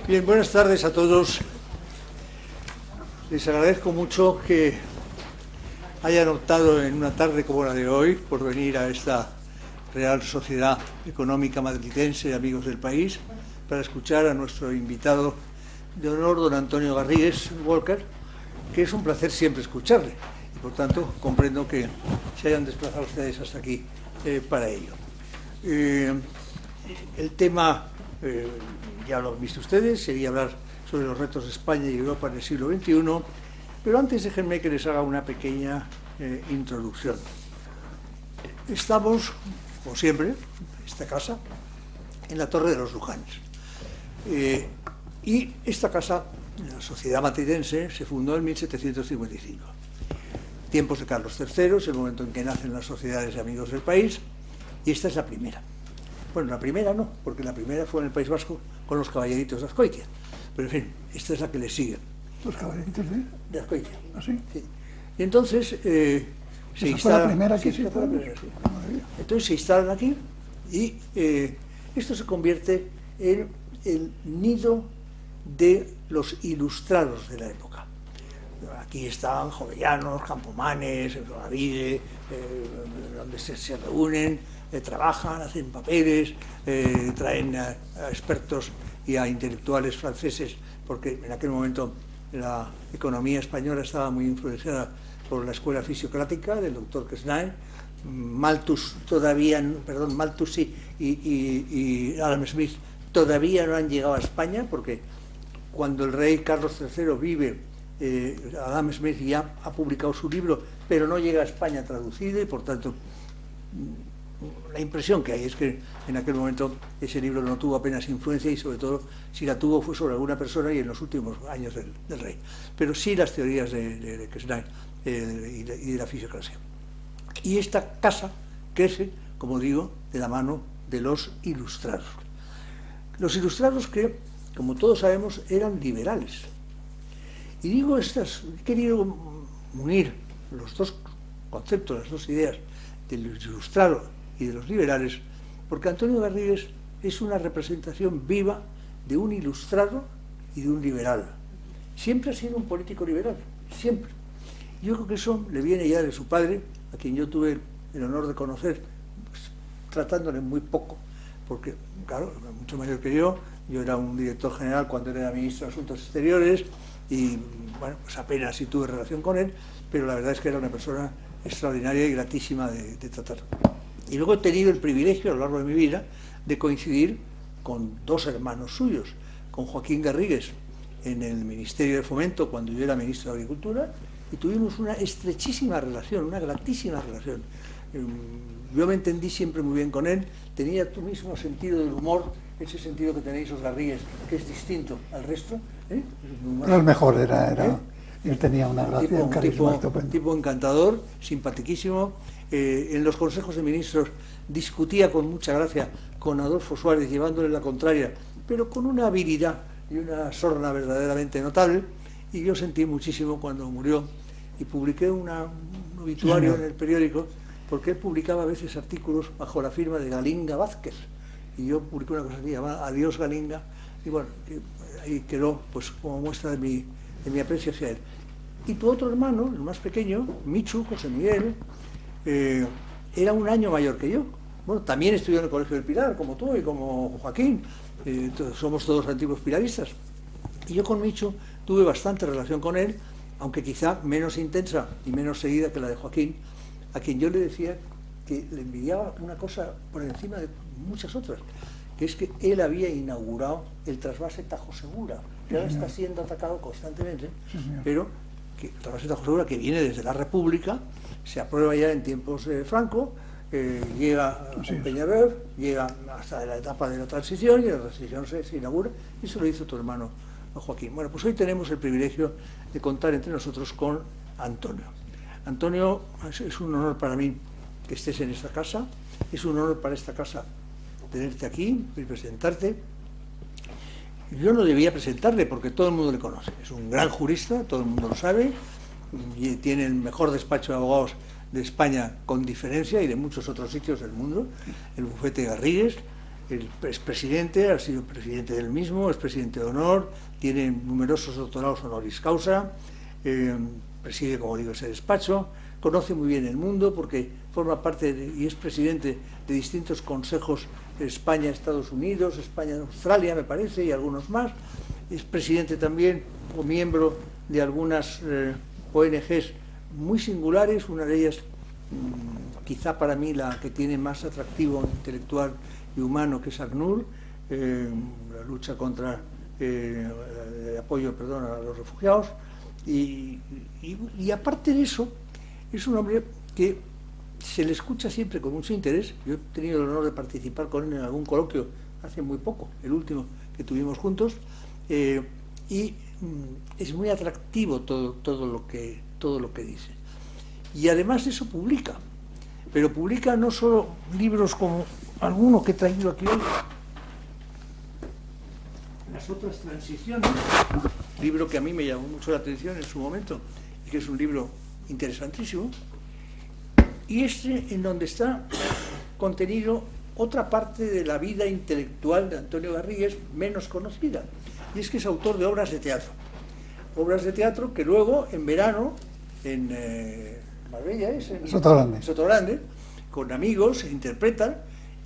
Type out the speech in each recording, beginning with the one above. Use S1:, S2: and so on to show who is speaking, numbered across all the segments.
S1: Bien, buenas tardes a todos. Les agradezco mucho que hayan optado en una tarde como la de hoy por venir a esta Real Sociedad Económica Madridense, amigos del país, para escuchar a nuestro invitado de honor, don Antonio Garrigues Walker, que es un placer siempre escucharle. Y por tanto, comprendo que se hayan desplazado ustedes hasta aquí para ello. El tema, ya lo han visto ustedes, sería hablar sobre los retos de España y Europa en el siglo XXI, pero antes déjenme que les haga una pequeña introducción. Estamos, como siempre, en esta casa, en la Torre de los Lujanes. Y esta casa, la Sociedad Madridense, se fundó en 1755. Tiempos de Carlos III, es el momento en que nacen las sociedades de amigos del país, y esta es la primera. Bueno, la primera no, porque la primera fue en el País Vasco con los caballeritos de Azcoitia. Pero en fin, esta es la que le sigue.
S2: ¿Los caballeritos de
S1: Azcoitia?
S2: ¿Ah, sí?
S1: Sí. Y entonces se instalan...
S2: ¿Fue la primera que
S1: sí, fue la primera, sí. Entonces se instalan aquí y esto se convierte en el nido de los ilustrados de la época. Aquí están jovellanos, campomanes, Bonavides, donde se reúnen, trabajan, hacen papeles, traen a expertos y a intelectuales franceses, porque en aquel momento la economía española estaba muy influenciada por la escuela fisiocrática del doctor Quesnay. Malthus y Adam Smith todavía no han llegado a España, porque cuando el rey Carlos III vive, Adam Smith ya ha publicado su libro, pero no llega a España traducido, y por tanto la impresión que hay es que en aquel momento ese libro no tuvo apenas influencia, y sobre todo si la tuvo fue sobre alguna persona y en los últimos años del rey. Pero sí las teorías de Quesnay y de la fisiocracia. Y esta casa crece, como digo, de la mano de los ilustrados. Los ilustrados que, como todos sabemos, eran liberales. Y digo he querido unir los dos conceptos, las dos ideas del ilustrado y de los liberales, porque Antonio Garrigues es una representación viva de un ilustrado y de un liberal. Siempre ha sido un político liberal, siempre. Yo creo que eso le viene ya de su padre, a quien yo tuve el honor de conocer, pues, tratándole muy poco, porque, claro, mucho mayor que yo era un director general cuando era ministro de Asuntos Exteriores, y, bueno, pues apenas sí tuve relación con él, pero la verdad es que era una persona extraordinaria y gratísima de tratar. Y luego he tenido el privilegio a lo largo de mi vida de coincidir con dos hermanos suyos, con Joaquín Garrigues en el Ministerio de Fomento cuando yo era ministro de Agricultura, y tuvimos una estrechísima relación, una gratísima relación. Yo me entendí siempre muy bien con él, tenía tu mismo sentido del humor, ese sentido que tenéis los Garrigues, que es distinto al resto.
S2: Pero el mejor era él tenía una gracia, un carisma estupendo.
S1: Un tipo encantador, simpaticísimo. En los consejos de ministros discutía con mucha gracia con Adolfo Suárez, llevándole la contraria, pero con una habilidad y una sorna verdaderamente notable. Y yo sentí muchísimo cuando murió, y publiqué un obituario en el periódico, porque él publicaba a veces artículos bajo la firma de Galinga Vázquez, y yo publiqué una cosa así llamada Adiós Galinga, y bueno, ahí quedó pues como muestra de mi aprecio hacia él. Y tu otro hermano, el más pequeño, Michu, José Miguel, era un año mayor que yo. Bueno, también estudió en el Colegio del Pilar, como tú y como Joaquín, somos todos antiguos pilaristas. Y yo con Michu tuve bastante relación con él, aunque quizá menos intensa y menos seguida que la de Joaquín, a quien yo le decía que le envidiaba una cosa por encima de muchas otras, que es que él había inaugurado el trasvase Tajo Segura, que ahora está siendo atacado constantemente, pero que el trasvase Tajo Segura, que viene desde la República, se aprueba ya en tiempos de Franco, llega a Peñarol, llega hasta la etapa de la transición, y la transición se inaugura, y eso lo hizo tu hermano Joaquín. Bueno, pues hoy tenemos el privilegio de contar entre nosotros con Antonio. Antonio, es un honor para mí que estés en esta casa, es un honor para esta casa tenerte aquí y presentarte. Yo no debía presentarle porque todo el mundo le conoce, es un gran jurista, todo el mundo lo sabe, y tiene el mejor despacho de abogados de España con diferencia y de muchos otros sitios del mundo, el bufete Garrigues. el expresidente, ha sido presidente del mismo, es presidente de honor, tiene numerosos doctorados honoris causa, preside, como digo, ese despacho, conoce muy bien el mundo porque forma parte y es presidente de distintos consejos de España, Estados Unidos, España, Australia, me parece, y algunos más. Es presidente también o miembro de algunas ONGs muy singulares, una de ellas quizá para mí la que tiene más atractivo intelectual y humano, que es ACNUR, la lucha contra el apoyo, a los refugiados, y aparte de eso, es un hombre que se le escucha siempre con mucho interés. Yo he tenido el honor de participar con él en algún coloquio hace muy poco, el último que tuvimos juntos, y es muy atractivo todo lo que dice. Y además de eso publica, pero publica no solo libros como alguno que he traído aquí hoy, Las otras transiciones, libro que a mí me llamó mucho la atención en su momento, y que es un libro interesantísimo, y en donde está contenido otra parte de la vida intelectual de Antonio Garrigues menos conocida, y es que es autor de obras de teatro que luego en verano en Marbella, en Sotogrande, con amigos se interpretan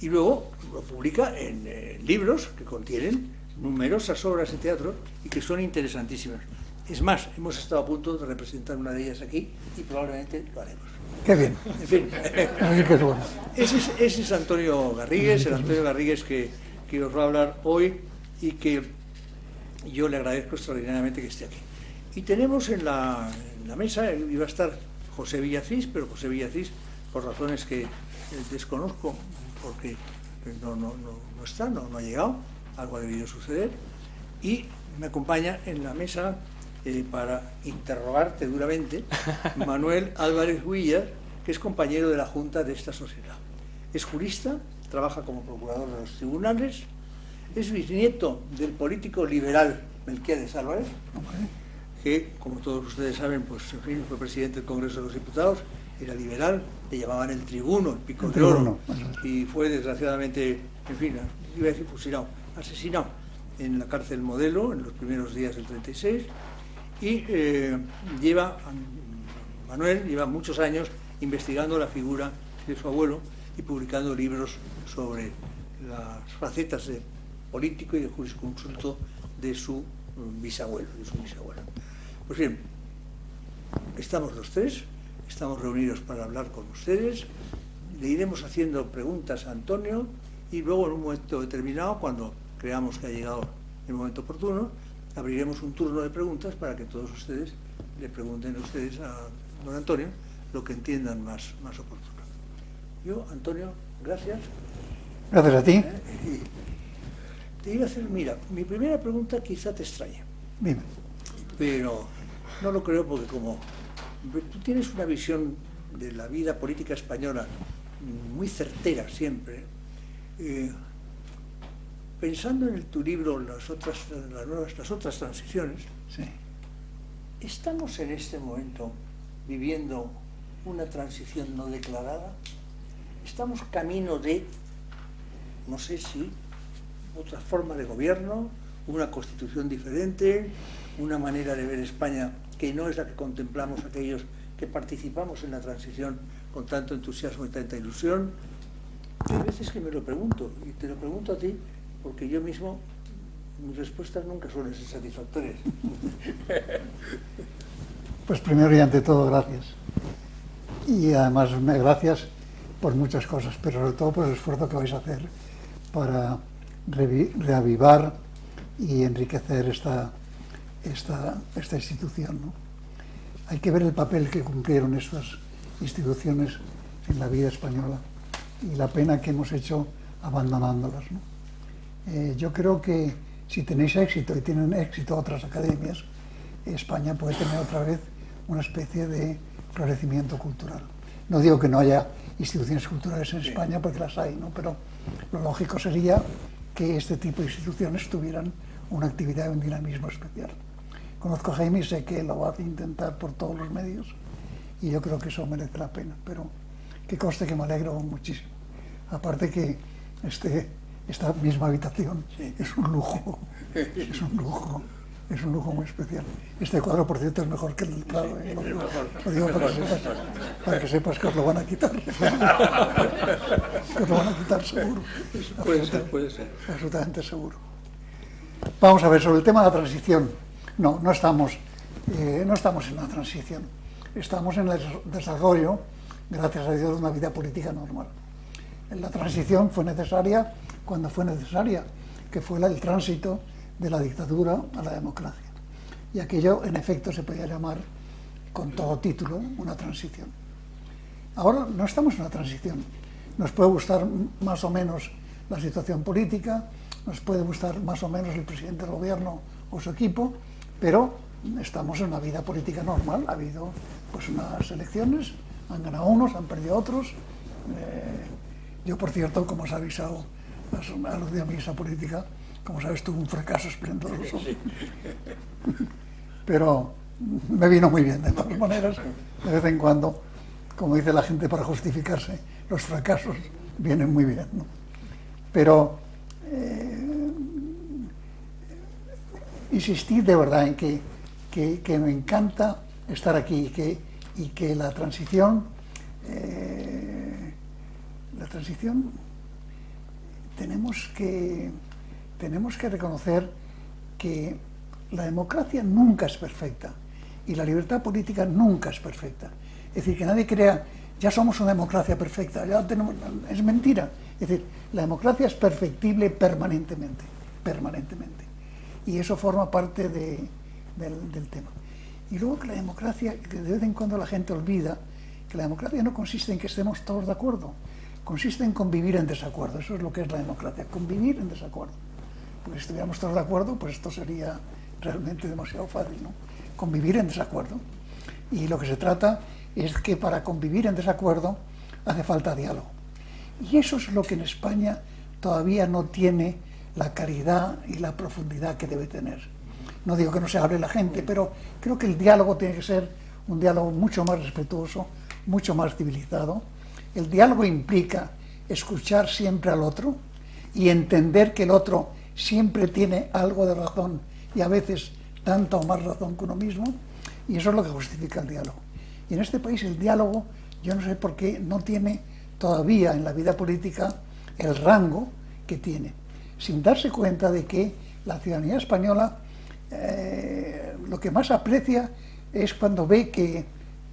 S1: y luego lo publica en libros que contienen numerosas obras de teatro y que son interesantísimas. Es más, hemos estado a punto de representar una de ellas aquí y probablemente lo haremos.
S2: Qué bien.
S1: En fin, ese es Antonio Garrigues, el Antonio Garrigues que os va a hablar hoy y que yo le agradezco extraordinariamente que esté aquí. Y tenemos en la mesa, iba a estar José Villacís, pero José Villacís, por razones que desconozco, porque no está, no ha llegado, algo ha debido suceder, y me acompaña en la mesa para interrogarte duramente Manuel Álvarez Huillas, que es compañero de la Junta de esta sociedad. Es jurista, trabaja como procurador de los tribunales, es bisnieto del político liberal Melquiades Álvarez, que, como todos ustedes saben, pues en fin, fue presidente del Congreso de los Diputados, era liberal, le llamaban el tribuno, el pico de oro, y fue desgraciadamente, en fin, iba a decir fusilado, asesinado en la cárcel Modelo en los primeros días del 36, y Manuel lleva muchos años investigando la figura de su abuelo y publicando libros sobre las facetas de político y de jurisconsulto de su bisabuelo. Pues bien, estamos los tres, estamos reunidos para hablar con ustedes, le iremos haciendo preguntas a Antonio y luego en un momento determinado, cuando creamos que ha llegado el momento oportuno, abriremos un turno de preguntas para que todos ustedes le pregunten a ustedes a don Antonio lo que entiendan más oportuno. Yo, Antonio, gracias.
S2: Gracias a ti.
S1: Te iba a hacer, mira, mi primera pregunta quizá te extrañe.
S2: Dime.
S1: Pero no lo creo porque como tú tienes una visión de la vida política española muy certera siempre, pensando en tu libro las otras transiciones,
S2: sí.
S1: ¿Estamos en este momento viviendo una transición no declarada? ¿Estamos camino de, no sé si, otra forma de gobierno, una constitución diferente, una manera de ver España que no es la que contemplamos aquellos que participamos en la transición con tanto entusiasmo y tanta ilusión? Hay veces que me lo pregunto, y te lo pregunto a ti, porque yo mismo, mis respuestas nunca suelen ser satisfactorias.
S2: Pues primero y ante todo, gracias. Y además, gracias por muchas cosas, pero sobre todo por el esfuerzo que vais a hacer para reavivar y enriquecer esta institución, ¿no? Hay que ver el papel que cumplieron estas instituciones en la vida española y la pena que hemos hecho abandonándolas, ¿no? Yo creo que si tenéis éxito y tienen éxito otras academias, España puede tener otra vez una especie de florecimiento cultural. No digo que no haya instituciones culturales en España, porque las hay, ¿no? Pero lo lógico sería que este tipo de instituciones tuvieran una actividad y un dinamismo especial. Conozco a Jaime y sé que lo va a intentar por todos los medios y yo creo que eso merece la pena, pero que conste que me alegro muchísimo. Aparte que esta misma habitación
S1: Sí.
S2: es un lujo, es un lujo. Es un lujo muy especial. Este cuadro, por cierto, es mejor que el del Prado. Lo digo para que sepas que os lo van a quitar. Que os lo van a quitar seguro.
S1: Puede ser.
S2: Absolutamente seguro. Vamos a ver, sobre el tema de la transición. No estamos en la transición. Estamos en el desarrollo, gracias a Dios, de una vida política normal. La transición fue necesaria cuando fue necesaria, que fue el tránsito de la dictadura a la democracia. Y aquello, en efecto, se podía llamar, con todo título, una transición. Ahora no estamos en una transición. Nos puede gustar más o menos la situación política, nos puede gustar más o menos el presidente del gobierno o su equipo, pero estamos en una vida política normal. Ha habido pues unas elecciones, han ganado unos, han perdido otros. Yo, por cierto, como os he avisado, a los de esa política, como sabes, tuvo un fracaso esplendoroso. Pero me vino muy bien, de todas maneras, de vez en cuando, como dice la gente para justificarse, los fracasos vienen muy bien, ¿no? Pero insistí de verdad en que me encanta estar aquí y que la transición tenemos que reconocer que la democracia nunca es perfecta y la libertad política nunca es perfecta. Es decir, que nadie crea, ya somos una democracia perfecta, es mentira. Es decir, la democracia es perfectible permanentemente. Y eso forma parte del tema. Y luego que la democracia, que de vez en cuando la gente olvida, que la democracia no consiste en que estemos todos de acuerdo, consiste en convivir en desacuerdo. Eso es lo que es la democracia, convivir en desacuerdo. Porque si estuviéramos todos de acuerdo, pues esto sería realmente demasiado fácil, ¿no? Convivir en desacuerdo. Y lo que se trata es que para convivir en desacuerdo hace falta diálogo. Y eso es lo que en España todavía no tiene la caridad y la profundidad que debe tener. No digo que no se hable la gente, pero creo que el diálogo tiene que ser un diálogo mucho más respetuoso, mucho más civilizado. El diálogo implica escuchar siempre al otro y entender que el otro siempre tiene algo de razón y a veces tanta o más razón que uno mismo, y eso es lo que justifica el diálogo. Y en este país el diálogo, yo no sé por qué, no tiene todavía en la vida política el rango que tiene, sin darse cuenta de que la ciudadanía española lo que más aprecia es cuando ve que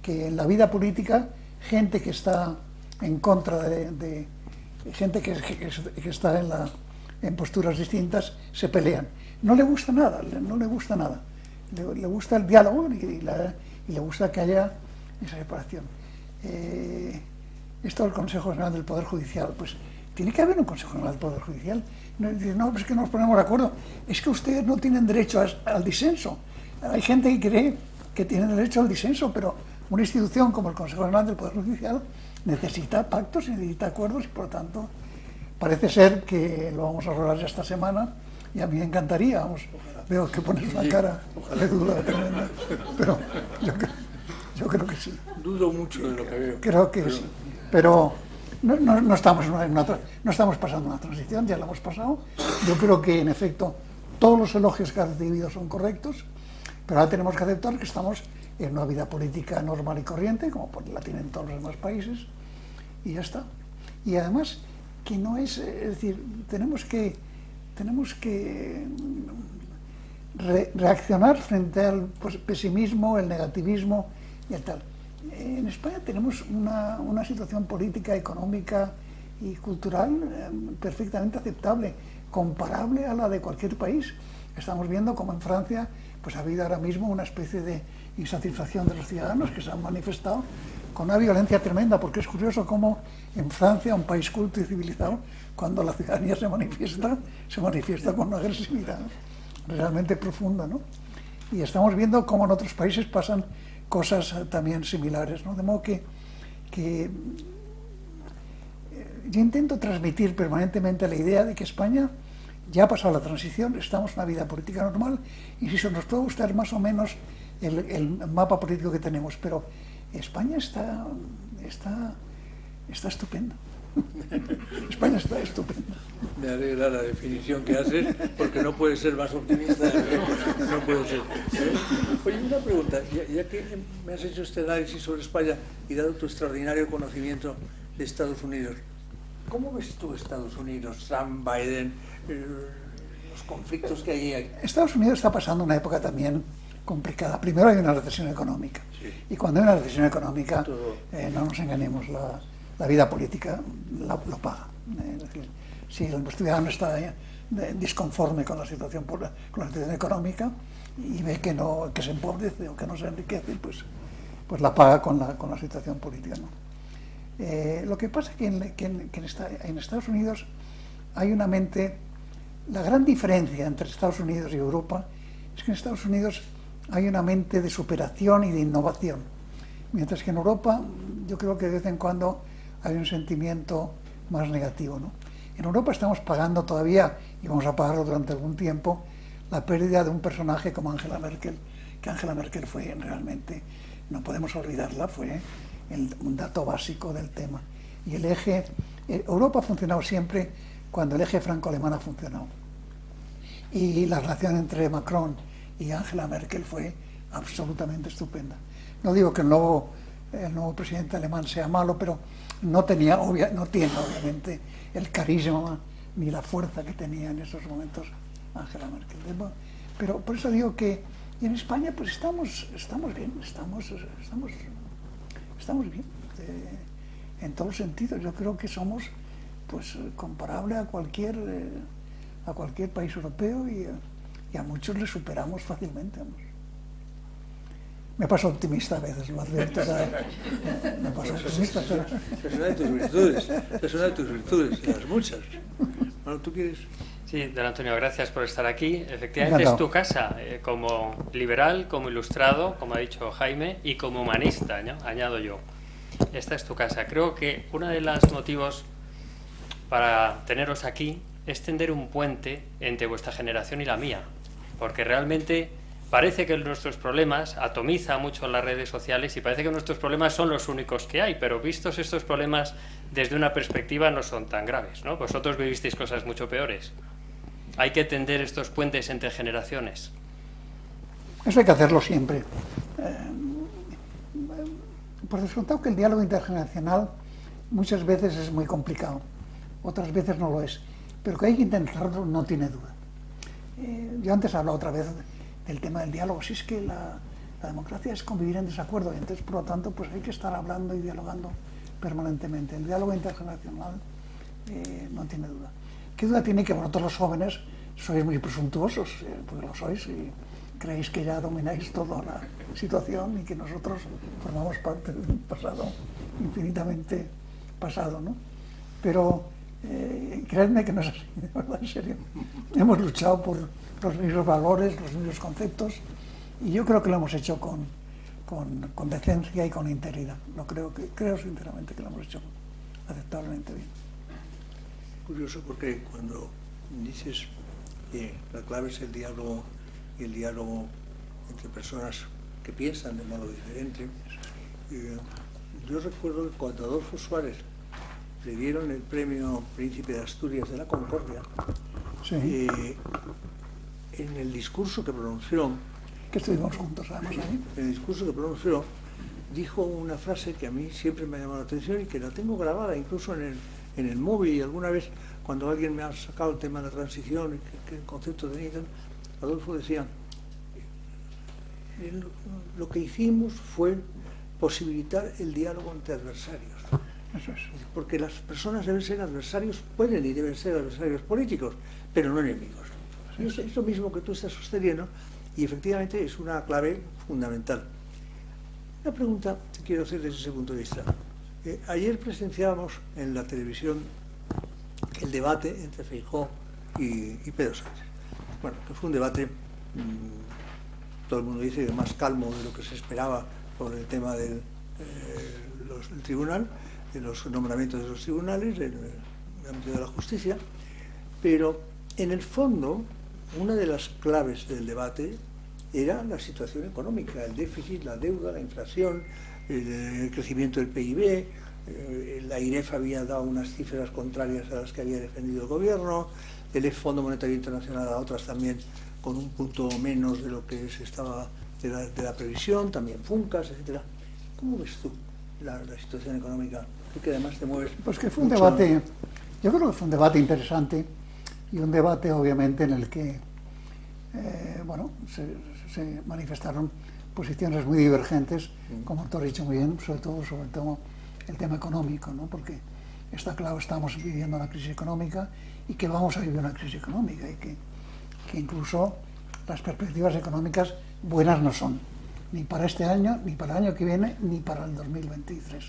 S2: en la vida política gente que está en contra de gente que está en posturas distintas se pelean. No le gusta nada, le gusta el diálogo y le gusta que haya esa separación. Esto del Consejo General del Poder Judicial, pues tiene que haber un Consejo General del Poder Judicial. No, pues es que nos ponemos de acuerdo, es que ustedes no tienen derecho al disenso. Hay gente que cree que tiene derecho al disenso, pero una institución como el Consejo General del Poder Judicial necesita pactos y necesita acuerdos y por lo tanto parece ser que lo vamos a rolar ya esta semana y a mí me encantaría, vamos, veo que pones una cara de duda tremenda, pero yo creo que sí.
S1: Dudo mucho de lo que veo.
S2: Creo que sí, pero no estamos no estamos pasando una transición, ya la hemos pasado. Yo creo que en efecto todos los elogios que has recibido son correctos, pero ahora tenemos que aceptar que estamos en una vida política normal y corriente, como la tienen todos los demás países, y ya está. Y además, que no es decir, tenemos que reaccionar frente al pesimismo, el negativismo y el tal. En España tenemos una situación política, económica y cultural perfectamente aceptable, comparable a la de cualquier país. Estamos viendo como en Francia pues ha habido ahora mismo una especie de insatisfacción de los ciudadanos que se han manifestado con una violencia tremenda, porque es curioso cómo en Francia, un país culto y civilizado, cuando la ciudadanía se manifiesta con una agresividad realmente profunda, ¿no? Y estamos viendo cómo en otros países pasan cosas también similares, ¿no? De modo que yo intento transmitir permanentemente la idea de que España ya ha pasado la transición, estamos en una vida política normal, y si nos puede gustar más o menos el mapa político que tenemos, pero España está estupenda. España está estupenda.
S1: Me alegra la definición que haces, porque no puede ser más optimista. No puede ser. Oye, una pregunta, ya que me has hecho este análisis sobre España y dado tu extraordinario conocimiento de Estados Unidos, ¿cómo ves tú Estados Unidos, Trump, Biden, los conflictos que hay ahí?
S2: Estados Unidos está pasando una época también complicada. Primero hay una recesión económica.
S1: Sí.
S2: Y cuando hay una recesión económica,
S1: Todo.
S2: no nos engañemos, la vida política lo paga. Es decir, si el ciudadano está disconforme con la situación económica y ve que se empobrece o que no se enriquece, pues la paga con la situación política, ¿no? Lo que pasa es que en Estados Unidos hay una mente. La gran diferencia entre Estados Unidos y Europa es que en Estados Unidos hay una mente de superación y de innovación, mientras que en Europa yo creo que de vez en cuando hay un sentimiento más negativo, ¿no? En Europa estamos pagando todavía, y vamos a pagarlo durante algún tiempo, la pérdida de un personaje como Angela Merkel, que Angela Merkel fue realmente, no podemos olvidarla, fue un dato básico del tema. Y Europa ha funcionado siempre cuando el eje franco-alemán ha funcionado. Y la relación entre Macron y Angela Merkel fue absolutamente estupenda. No digo que el nuevo presidente alemán sea malo, pero no tiene obviamente el carisma ni la fuerza que tenía en esos momentos Angela Merkel. Pero por eso digo que en España pues estamos bien, estamos bien en todos los sentidos. Yo creo que somos pues comparable a cualquier país europeo y a muchos le superamos fácilmente. Me paso optimista a veces, lo advierto. Me paso optimista.
S1: Es una de tus virtudes, las muchas. Bueno, ¿tú quieres?
S3: Sí, don Antonio, gracias por estar aquí. Efectivamente es tu casa, como liberal, como ilustrado, como ha dicho Jaime, y como humanista, ¿no? Añado yo. Esta es tu casa. Creo que uno de los motivos para teneros aquí es tender un puente entre vuestra generación y la mía, porque realmente parece que nuestros problemas atomiza mucho las redes sociales y parece que nuestros problemas son los únicos que hay, pero vistos estos problemas desde una perspectiva no son tan graves, ¿no? Vosotros vivisteis cosas mucho peores. Hay que tender estos puentes entre generaciones.
S2: Eso hay que hacerlo siempre. Por descontado que el diálogo intergeneracional muchas veces es muy complicado, otras veces no lo es, pero que hay que intentarlo no tiene duda. Yo antes hablaba otra vez del tema del diálogo. Si es que la democracia es convivir en desacuerdo, y entonces por lo tanto pues hay que estar hablando y dialogando permanentemente. El diálogo intergeneracional no tiene duda. ¿Qué duda tiene que vosotros los jóvenes sois muy presuntuosos? Pues lo sois y creéis que ya domináis toda la situación y que nosotros formamos parte de un pasado infinitamente pasado, ¿no? Pero creedme que no es así, de verdad, en serio. Hemos luchado por los mismos valores, los mismos conceptos, y yo creo que lo hemos hecho con decencia y con integridad. Creo sinceramente que lo hemos hecho aceptablemente bien.
S1: Curioso, porque cuando dices que la clave es el diálogo, y el diálogo entre personas que piensan de modo diferente, yo recuerdo que cuando Adolfo Suárez le dieron el premio Príncipe de Asturias de la Concordia,
S2: Sí.
S1: En el discurso que pronunció,
S2: Que estuvimos juntos además ahí.
S1: en el discurso que pronunció, dijo una frase que a mí siempre me ha llamado la atención y que la tengo grabada incluso en el móvil, y alguna vez cuando alguien me ha sacado el tema de la transición y qué concepto tenía, Adolfo decía: lo que hicimos fue posibilitar el diálogo entre adversarios.
S2: Eso es.
S1: Porque las personas deben ser adversarios, pueden y deben ser adversarios políticos, pero no enemigos. Y es lo mismo que tú estás sosteniendo, y efectivamente es una clave fundamental. Una pregunta te quiero hacer desde ese punto de vista. Ayer presenciábamos en la televisión el debate entre Feijóo y Pedro Sánchez. Bueno, que fue un debate, todo el mundo dice, más calmo de lo que se esperaba por el tema del tribunal, de los nombramientos de los tribunales, del ámbito de la justicia, pero en el fondo una de las claves del debate era la situación económica, el déficit, la deuda, la inflación, el crecimiento del PIB, la IREF había dado unas cifras contrarias a las que había defendido el gobierno, el Fondo Monetario Internacional a otras también con un punto menos de lo que se estaba de la previsión, también Funcas, etcétera. ¿Cómo ves tú la situación económica? Tú que además te mueves...
S2: Pues que fue un debate, yo creo que fue un debate interesante y un debate obviamente en el que bueno, se manifestaron posiciones muy divergentes, como tú has dicho muy bien, sobre todo el tema económico, ¿no? Porque está claro, estamos viviendo una crisis económica y que vamos a vivir una crisis económica y que incluso las perspectivas económicas buenas no son, ni para este año, ni para el año que viene, ni para el 2023,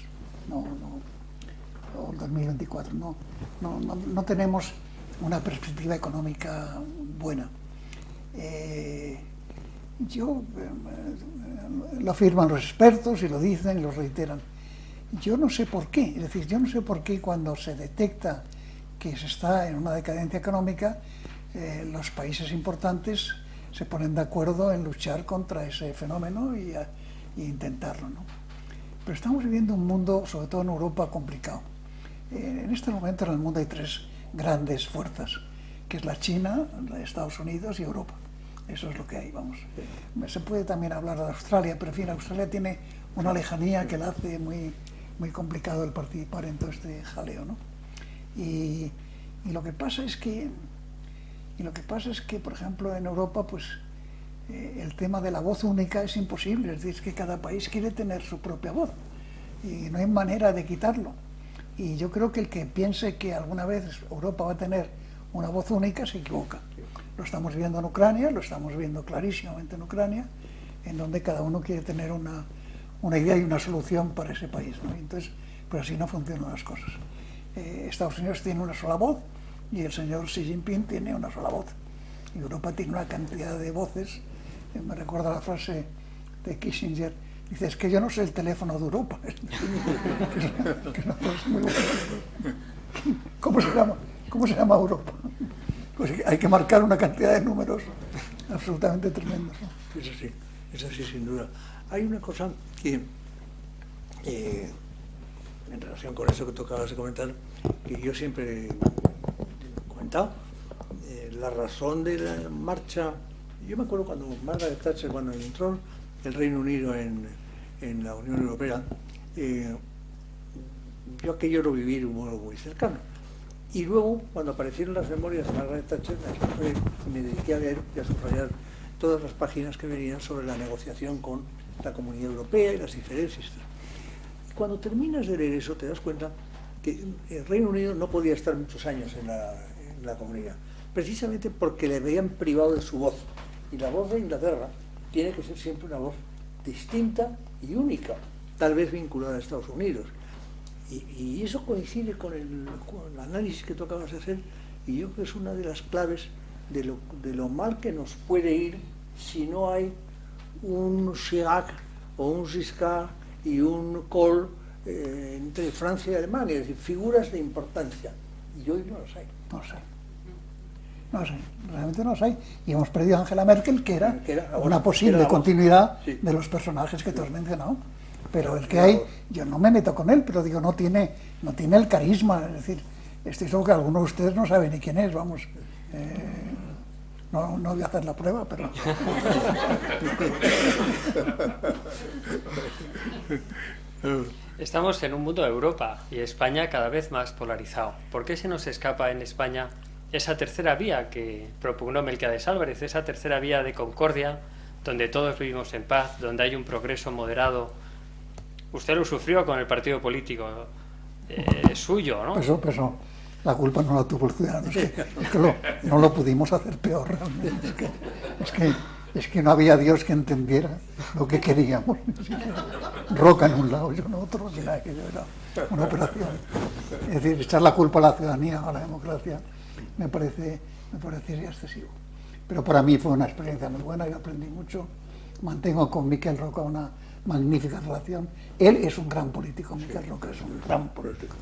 S2: o el 2024, no tenemos una perspectiva económica buena. Lo afirman los expertos y lo dicen y lo reiteran. Yo no sé por qué, es decir, yo no sé por qué cuando se detecta que se está en una decadencia económica, los países importantes se ponen de acuerdo en luchar contra ese fenómeno y intentarlo, ¿no? Pero estamos viviendo un mundo, sobre todo en Europa, complicado. En este momento en el mundo hay tres grandes fuerzas, que es la China, Estados Unidos y Europa. Eso es lo que hay, vamos. Se puede también hablar de Australia, pero en fin, Australia tiene una lejanía que la hace muy, muy complicado el participar en todo este jaleo, ¿no? Y lo que pasa es que, por ejemplo, en Europa, pues el tema de la voz única es imposible, es decir, es que cada país quiere tener su propia voz y no hay manera de quitarlo. Y yo creo que el que piense que alguna vez Europa va a tener una voz única se equivoca. Lo estamos viendo en Ucrania, lo estamos viendo clarísimamente en Ucrania, en donde cada uno quiere tener una idea y una solución para ese país, ¿no? Entonces, pues así no funcionan las cosas. Estados Unidos tiene una sola voz y el señor Xi Jinping tiene una sola voz. Y Europa tiene una cantidad de voces. Me recuerda la frase de Kissinger, dice, es que yo no sé el teléfono de Europa. Que es una frase muy buena. ¿Cómo se llama Europa? Pues hay que marcar una cantidad de números absolutamente tremendos, ¿no?
S1: Es así sin duda. Hay una cosa que, en relación con eso que tú acabas de comentar, que yo siempre he comentado, la razón de la marcha. Yo me acuerdo cuando Margaret Thatcher, cuando entró el Reino Unido en la Unión Europea, yo aquello lo viví de un modo muy cercano. Y luego, cuando aparecieron las memorias de Margaret Thatcher, me dediqué a leer y a subrayar todas las páginas que venían sobre la negociación con la Comunidad Europea y las diferencias. Cuando terminas de leer eso, te das cuenta que el Reino Unido no podía estar muchos años en la Comunidad, precisamente porque le habían privado de su voz. Y la voz de Inglaterra tiene que ser siempre una voz distinta y única, tal vez vinculada a Estados Unidos. Y eso coincide con el análisis que tú acabas de hacer, y yo creo que es una de las claves de lo mal que nos puede ir si no hay un Chirac o un Giscard y un Kohl entre Francia y Alemania, es decir, figuras de importancia. Y hoy no los hay.
S2: No sé, realmente no los hay. Y hemos perdido a Angela Merkel, que era una posible continuidad de los personajes que tú has mencionado. Pero el que hay, yo no me meto con él, pero digo, no tiene el carisma. Es decir, estoy seguro que algunos de ustedes no saben ni quién es, vamos. No voy a hacer la prueba, pero...
S3: Estamos en un mundo de Europa y España cada vez más polarizado. ¿Por qué se nos escapa en España esa tercera vía que propugnó Melquiades Álvarez, esa tercera vía de concordia, donde todos vivimos en paz, donde hay un progreso moderado? Usted lo sufrió con el partido político suyo, ¿no?
S2: Pues la culpa no la tuvo el ciudadano, es que no lo pudimos hacer peor realmente. Es que no había Dios que entendiera lo que queríamos. Roca en un lado, yo en otro, mira, que era una operación. Es decir, echar la culpa a la ciudadanía o a la democracia me parecería excesivo. Pero para mí fue una experiencia muy buena, yo aprendí mucho. Mantengo con Miquel Roca una magnífica relación. Él es un gran político, Miquel Roca es un gran político.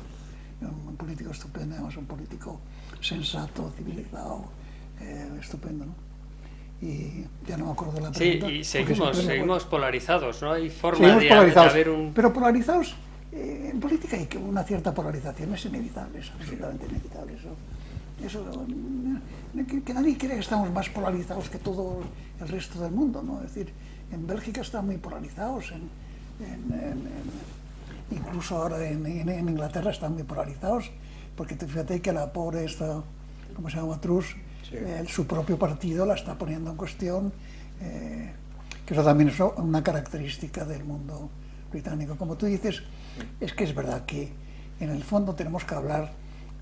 S2: Un político estupendo, además un político sensato, civilizado, estupendo, ¿no? Y ya no me acuerdo de la pregunta.
S3: Sí, y seguimos polarizados, ¿no? Hay forma de haber un...
S2: Pero polarizados En política hay una cierta polarización, es inevitable, es absolutamente inevitable. Que nadie cree que estamos más polarizados que todo el resto del mundo, ¿no? Es decir, en Bélgica están muy polarizados, incluso ahora en Inglaterra están muy polarizados, porque fíjate que la pobre esta, ¿cómo se llama? Truss, su propio partido la está poniendo en cuestión, que eso también es una característica del mundo británico. Como tú dices, es que es verdad que en el fondo tenemos que hablar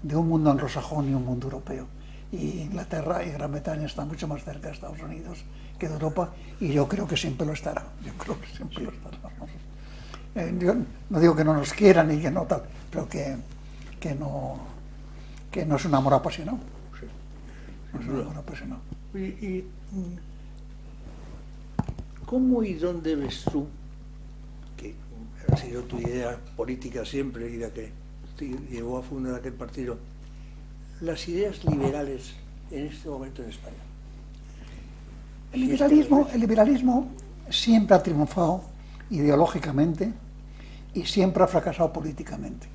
S2: de un mundo anglosajón y un mundo europeo. Y Inglaterra y Gran Bretaña están mucho más cerca de Estados Unidos que de Europa, y yo creo que siempre lo estará. Yo creo que siempre lo estará. Yo no digo que no nos quieran y que no tal, pero que no es un amor apasionado.
S1: Sí.
S2: No es un amor apasionado.
S1: ¿Y cómo y dónde ves tú, que ha sido tu idea política siempre y la que te llevó a fundar aquel partido, las ideas liberales en este momento en España?
S2: El liberalismo siempre ha triunfado ideológicamente y siempre ha fracasado políticamente.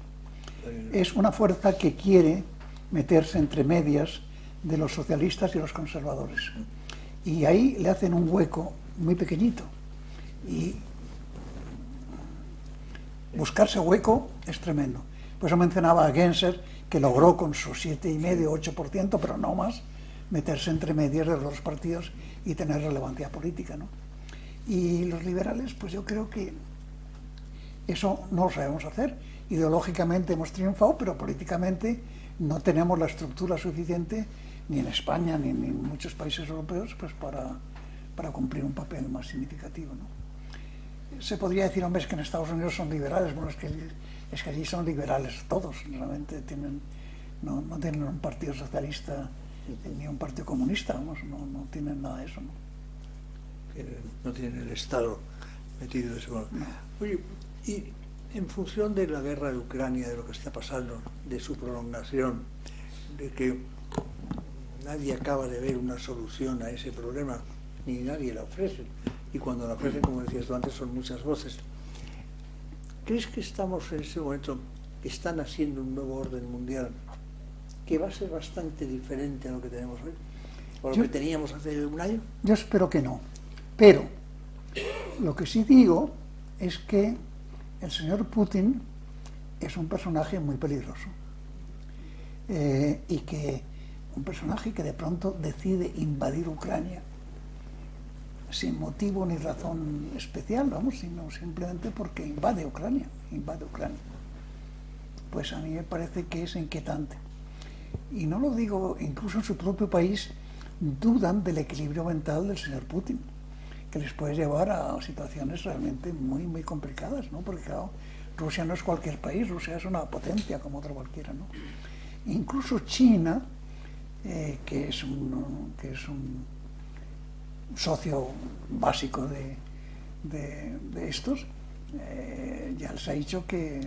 S2: Es una fuerza que quiere meterse entre medias de los socialistas y los conservadores. Y ahí le hacen un hueco muy pequeñito. Y buscarse hueco es tremendo. Por eso mencionaba a Genscher, que logró con su 7,5-8%, pero no más, meterse entre medias de los partidos y tener relevancia política, ¿no? Y los liberales, pues yo creo que eso no lo sabemos hacer. Ideológicamente hemos triunfado, pero políticamente no tenemos la estructura suficiente, ni en España ni en muchos países europeos, pues para cumplir un papel más significativo, ¿no? Se podría decir, hombre, es que en Estados Unidos son liberales. Bueno, es que allí son liberales todos, realmente no tienen un partido socialista ni un partido comunista, vamos, no tienen nada de eso, ¿no?
S1: No tienen el Estado metido de ese modo.
S2: No.
S1: Oye, y en función de la guerra de Ucrania, de lo que está pasando, de su prolongación, de que nadie acaba de ver una solución a ese problema, ni nadie la ofrece, y cuando la ofrecen, como decías tú antes, son muchas voces. ¿Crees que estamos en ese momento, están haciendo un nuevo orden mundial que va a ser bastante diferente a lo que tenemos hoy, o lo que teníamos hace un año?
S2: Yo espero que no, pero lo que sí digo es que el señor Putin es un personaje muy peligroso, y que un personaje que de pronto decide invadir Ucrania sin motivo ni razón especial, vamos, sino simplemente porque invade Ucrania. Pues a mí me parece que es inquietante. Y no lo digo, incluso en su propio país dudan del equilibrio mental del señor Putin, que les puede llevar a situaciones realmente muy, muy complicadas, ¿no? Porque claro, Rusia no es cualquier país, Rusia es una potencia como otra cualquiera, ¿no? Incluso China, que es un socio básico de estos, ya les ha dicho que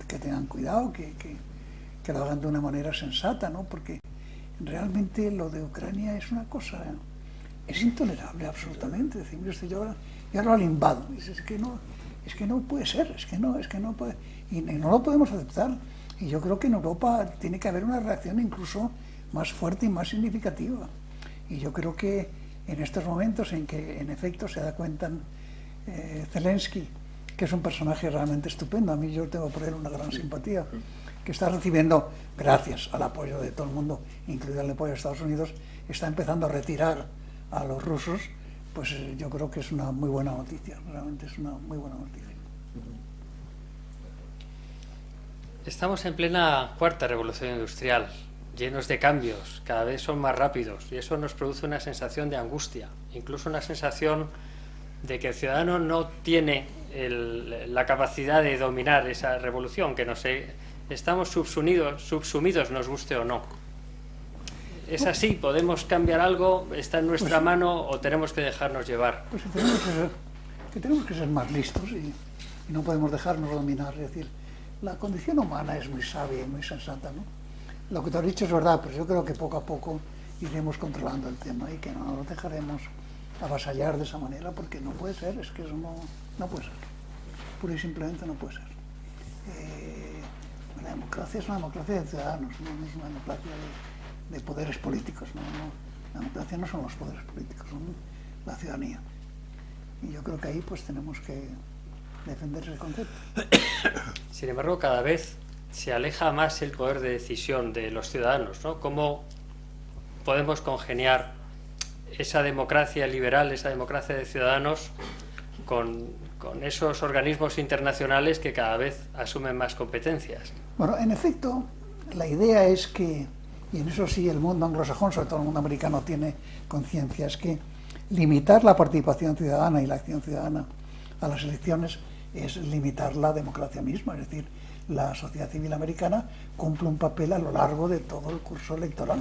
S2: tengan cuidado, que lo hagan de una manera sensata, ¿no? Porque realmente lo de Ucrania es una cosa, es intolerable absolutamente. Decir, mire usted, yo ahora lo invado. Es que no puede ser, es que no puede, y no lo podemos aceptar. Y yo creo que en Europa tiene que haber una reacción incluso más fuerte y más significativa. Y yo creo que en estos momentos en que en efecto se da cuenta Zelensky, que es un personaje realmente estupendo, a mí yo tengo por él una gran simpatía, que está recibiendo, gracias al apoyo de todo el mundo, incluido el apoyo de Estados Unidos, está empezando a retirar a los rusos, pues yo creo que es una muy buena noticia, realmente es una muy buena noticia.
S3: Estamos en plena cuarta revolución industrial, llenos de cambios, cada vez son más rápidos, y eso nos produce una sensación de angustia, incluso una sensación de que el ciudadano no tiene la capacidad de dominar esa revolución, que estamos subsumidos, nos guste o no. ¿Es así? ¿Podemos cambiar algo? ¿Está en nuestra mano o tenemos que dejarnos llevar?
S2: Pues tenemos que ser más listos y no podemos dejarnos dominar. Es decir, la condición humana es muy sabia y muy sensata, ¿no? Lo que te has dicho es verdad, pero yo creo que poco a poco iremos controlando el tema y que no nos dejaremos avasallar de esa manera, porque no puede ser, es que eso no puede ser. Pura y simplemente no puede ser. La democracia es una democracia de ciudadanos, no es una democracia de poderes políticos. La democracia no son los poderes políticos, son la ciudadanía. Y yo creo que ahí pues tenemos que defender ese concepto.
S3: Sin embargo, cada vez se aleja más el poder de decisión de los ciudadanos, ¿no? ¿Cómo podemos congeniar esa democracia liberal, esa democracia de ciudadanos con esos organismos internacionales que cada vez asumen más competencias?
S2: Bueno, en efecto, la idea es que, y en eso sí el mundo anglosajón, sobre todo el mundo americano, tiene conciencia, es que limitar la participación ciudadana y la acción ciudadana a las elecciones es limitar la democracia misma, es decir, la sociedad civil americana cumple un papel a lo largo de todo el curso electoral.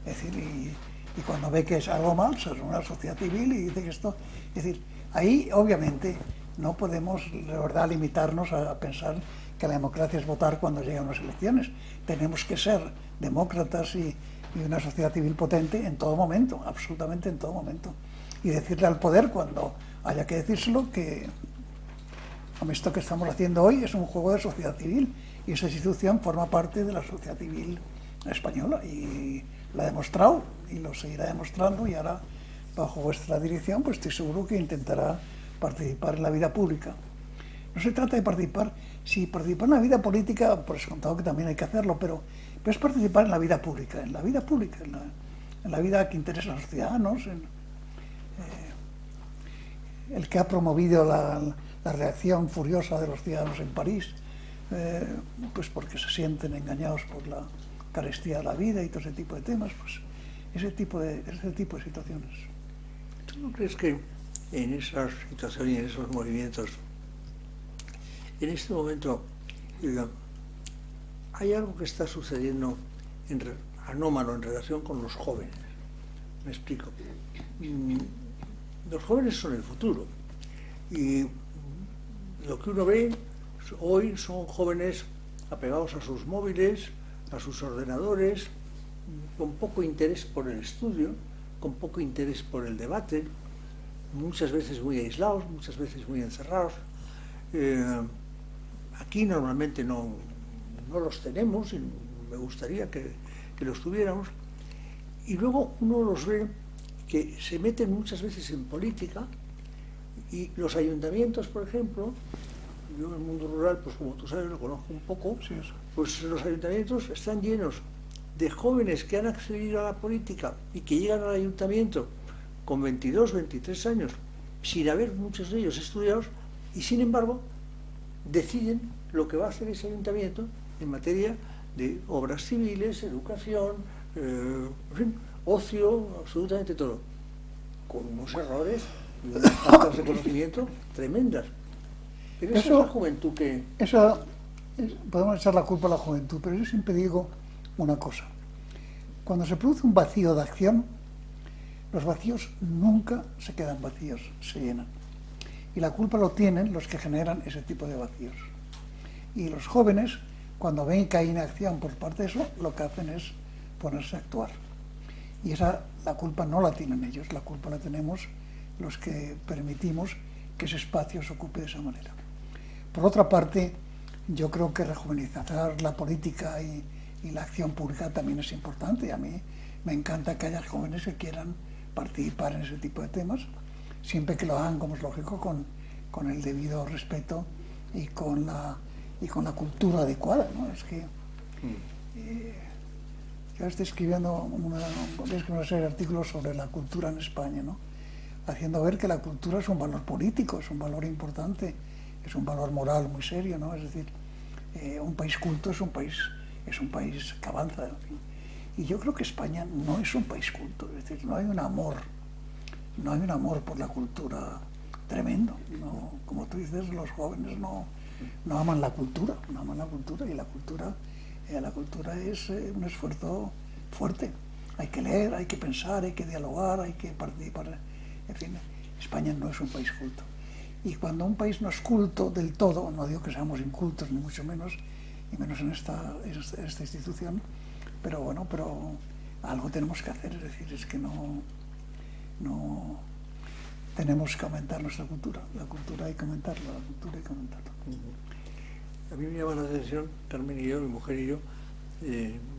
S2: Es decir, y cuando ve que es algo mal, se reúne la sociedad civil y dice que esto... Es decir, ahí obviamente no podemos, de verdad, limitarnos a pensar que la democracia es votar cuando llegan las elecciones. Tenemos que ser demócratas y una sociedad civil potente en todo momento, absolutamente en todo momento. Y decirle al poder, cuando haya que decírselo, que esto que estamos haciendo hoy es un juego de sociedad civil y esa institución forma parte de la sociedad civil española y lo ha demostrado y lo seguirá demostrando, y ahora bajo vuestra dirección pues estoy seguro que intentará participar en la vida pública. No se trata de participar, si participar en la vida política, por descontado que también hay que hacerlo, pero es participar en la vida pública, en la vida que interesa a los ciudadanos, el que ha promovido la reacción furiosa de los ciudadanos en París, pues porque se sienten engañados por la carestía de la vida y todo ese tipo de temas, pues ese tipo de situaciones.
S1: ¿Tú no crees que en esas situaciones y en esos movimientos, en este momento, hay algo que está sucediendo anómalo en relación con los jóvenes? Me explico. Los jóvenes son el futuro y lo que uno ve hoy son jóvenes apegados a sus móviles, a sus ordenadores, con poco interés por el estudio, con poco interés por el debate, muchas veces muy aislados, muchas veces muy encerrados. Aquí normalmente no los tenemos y me gustaría que los tuviéramos. Y luego uno los ve que se meten muchas veces en política, y los ayuntamientos, por ejemplo, yo en el mundo rural, pues como tú sabes, lo conozco un poco,
S2: Sí,
S1: pues los ayuntamientos están llenos de jóvenes que han accedido a la política y que llegan al ayuntamiento con 22, 23 años, sin haber muchos de ellos estudiados, y sin embargo deciden lo que va a hacer ese ayuntamiento en materia de obras civiles, educación, en fin, ocio, absolutamente todo, con unos errores y unas faltas de conocimiento tremendas. Pero eso es la juventud que...
S2: Podemos echar la culpa a la juventud, pero yo siempre digo una cosa. Cuando se produce un vacío de acción, los vacíos nunca se quedan vacíos, se llenan. Y la culpa lo tienen los que generan ese tipo de vacíos. Y los jóvenes, cuando ven que hay inacción por parte de eso, lo que hacen es ponerse a actuar. Y la culpa no la tienen ellos, la culpa la tenemos los que permitimos que ese espacio se ocupe de esa manera. Por otra parte, yo creo que rejuvenizar la política y la acción pública también es importante. Y a mí me encanta que haya jóvenes que quieran participar en ese tipo de temas, siempre que lo hagan, como es lógico, con el debido respeto y con la cultura adecuada, ¿no? Es que yo estoy escribiendo una serie de artículos sobre la cultura en España, ¿no? Haciendo ver que la cultura es un valor político, es un valor importante, es un valor moral muy serio, ¿no? Es decir, un país culto es un país que avanza, en fin. Y yo creo que España no es un país culto, es decir, no hay un amor por la cultura tremendo, no, como tú dices, los jóvenes no aman la cultura, y la cultura es un esfuerzo fuerte. Hay que leer, hay que pensar, hay que dialogar, hay que participar. En fin, España no es un país culto. Y cuando un país no es culto del todo, no digo que seamos incultos, ni mucho menos, y menos en esta institución, pero bueno, algo tenemos que hacer, es decir, es que no tenemos que aumentar nuestra cultura. La cultura hay que aumentarla,
S1: a mí me llama la atención, Carmen y yo, mi mujer y yo,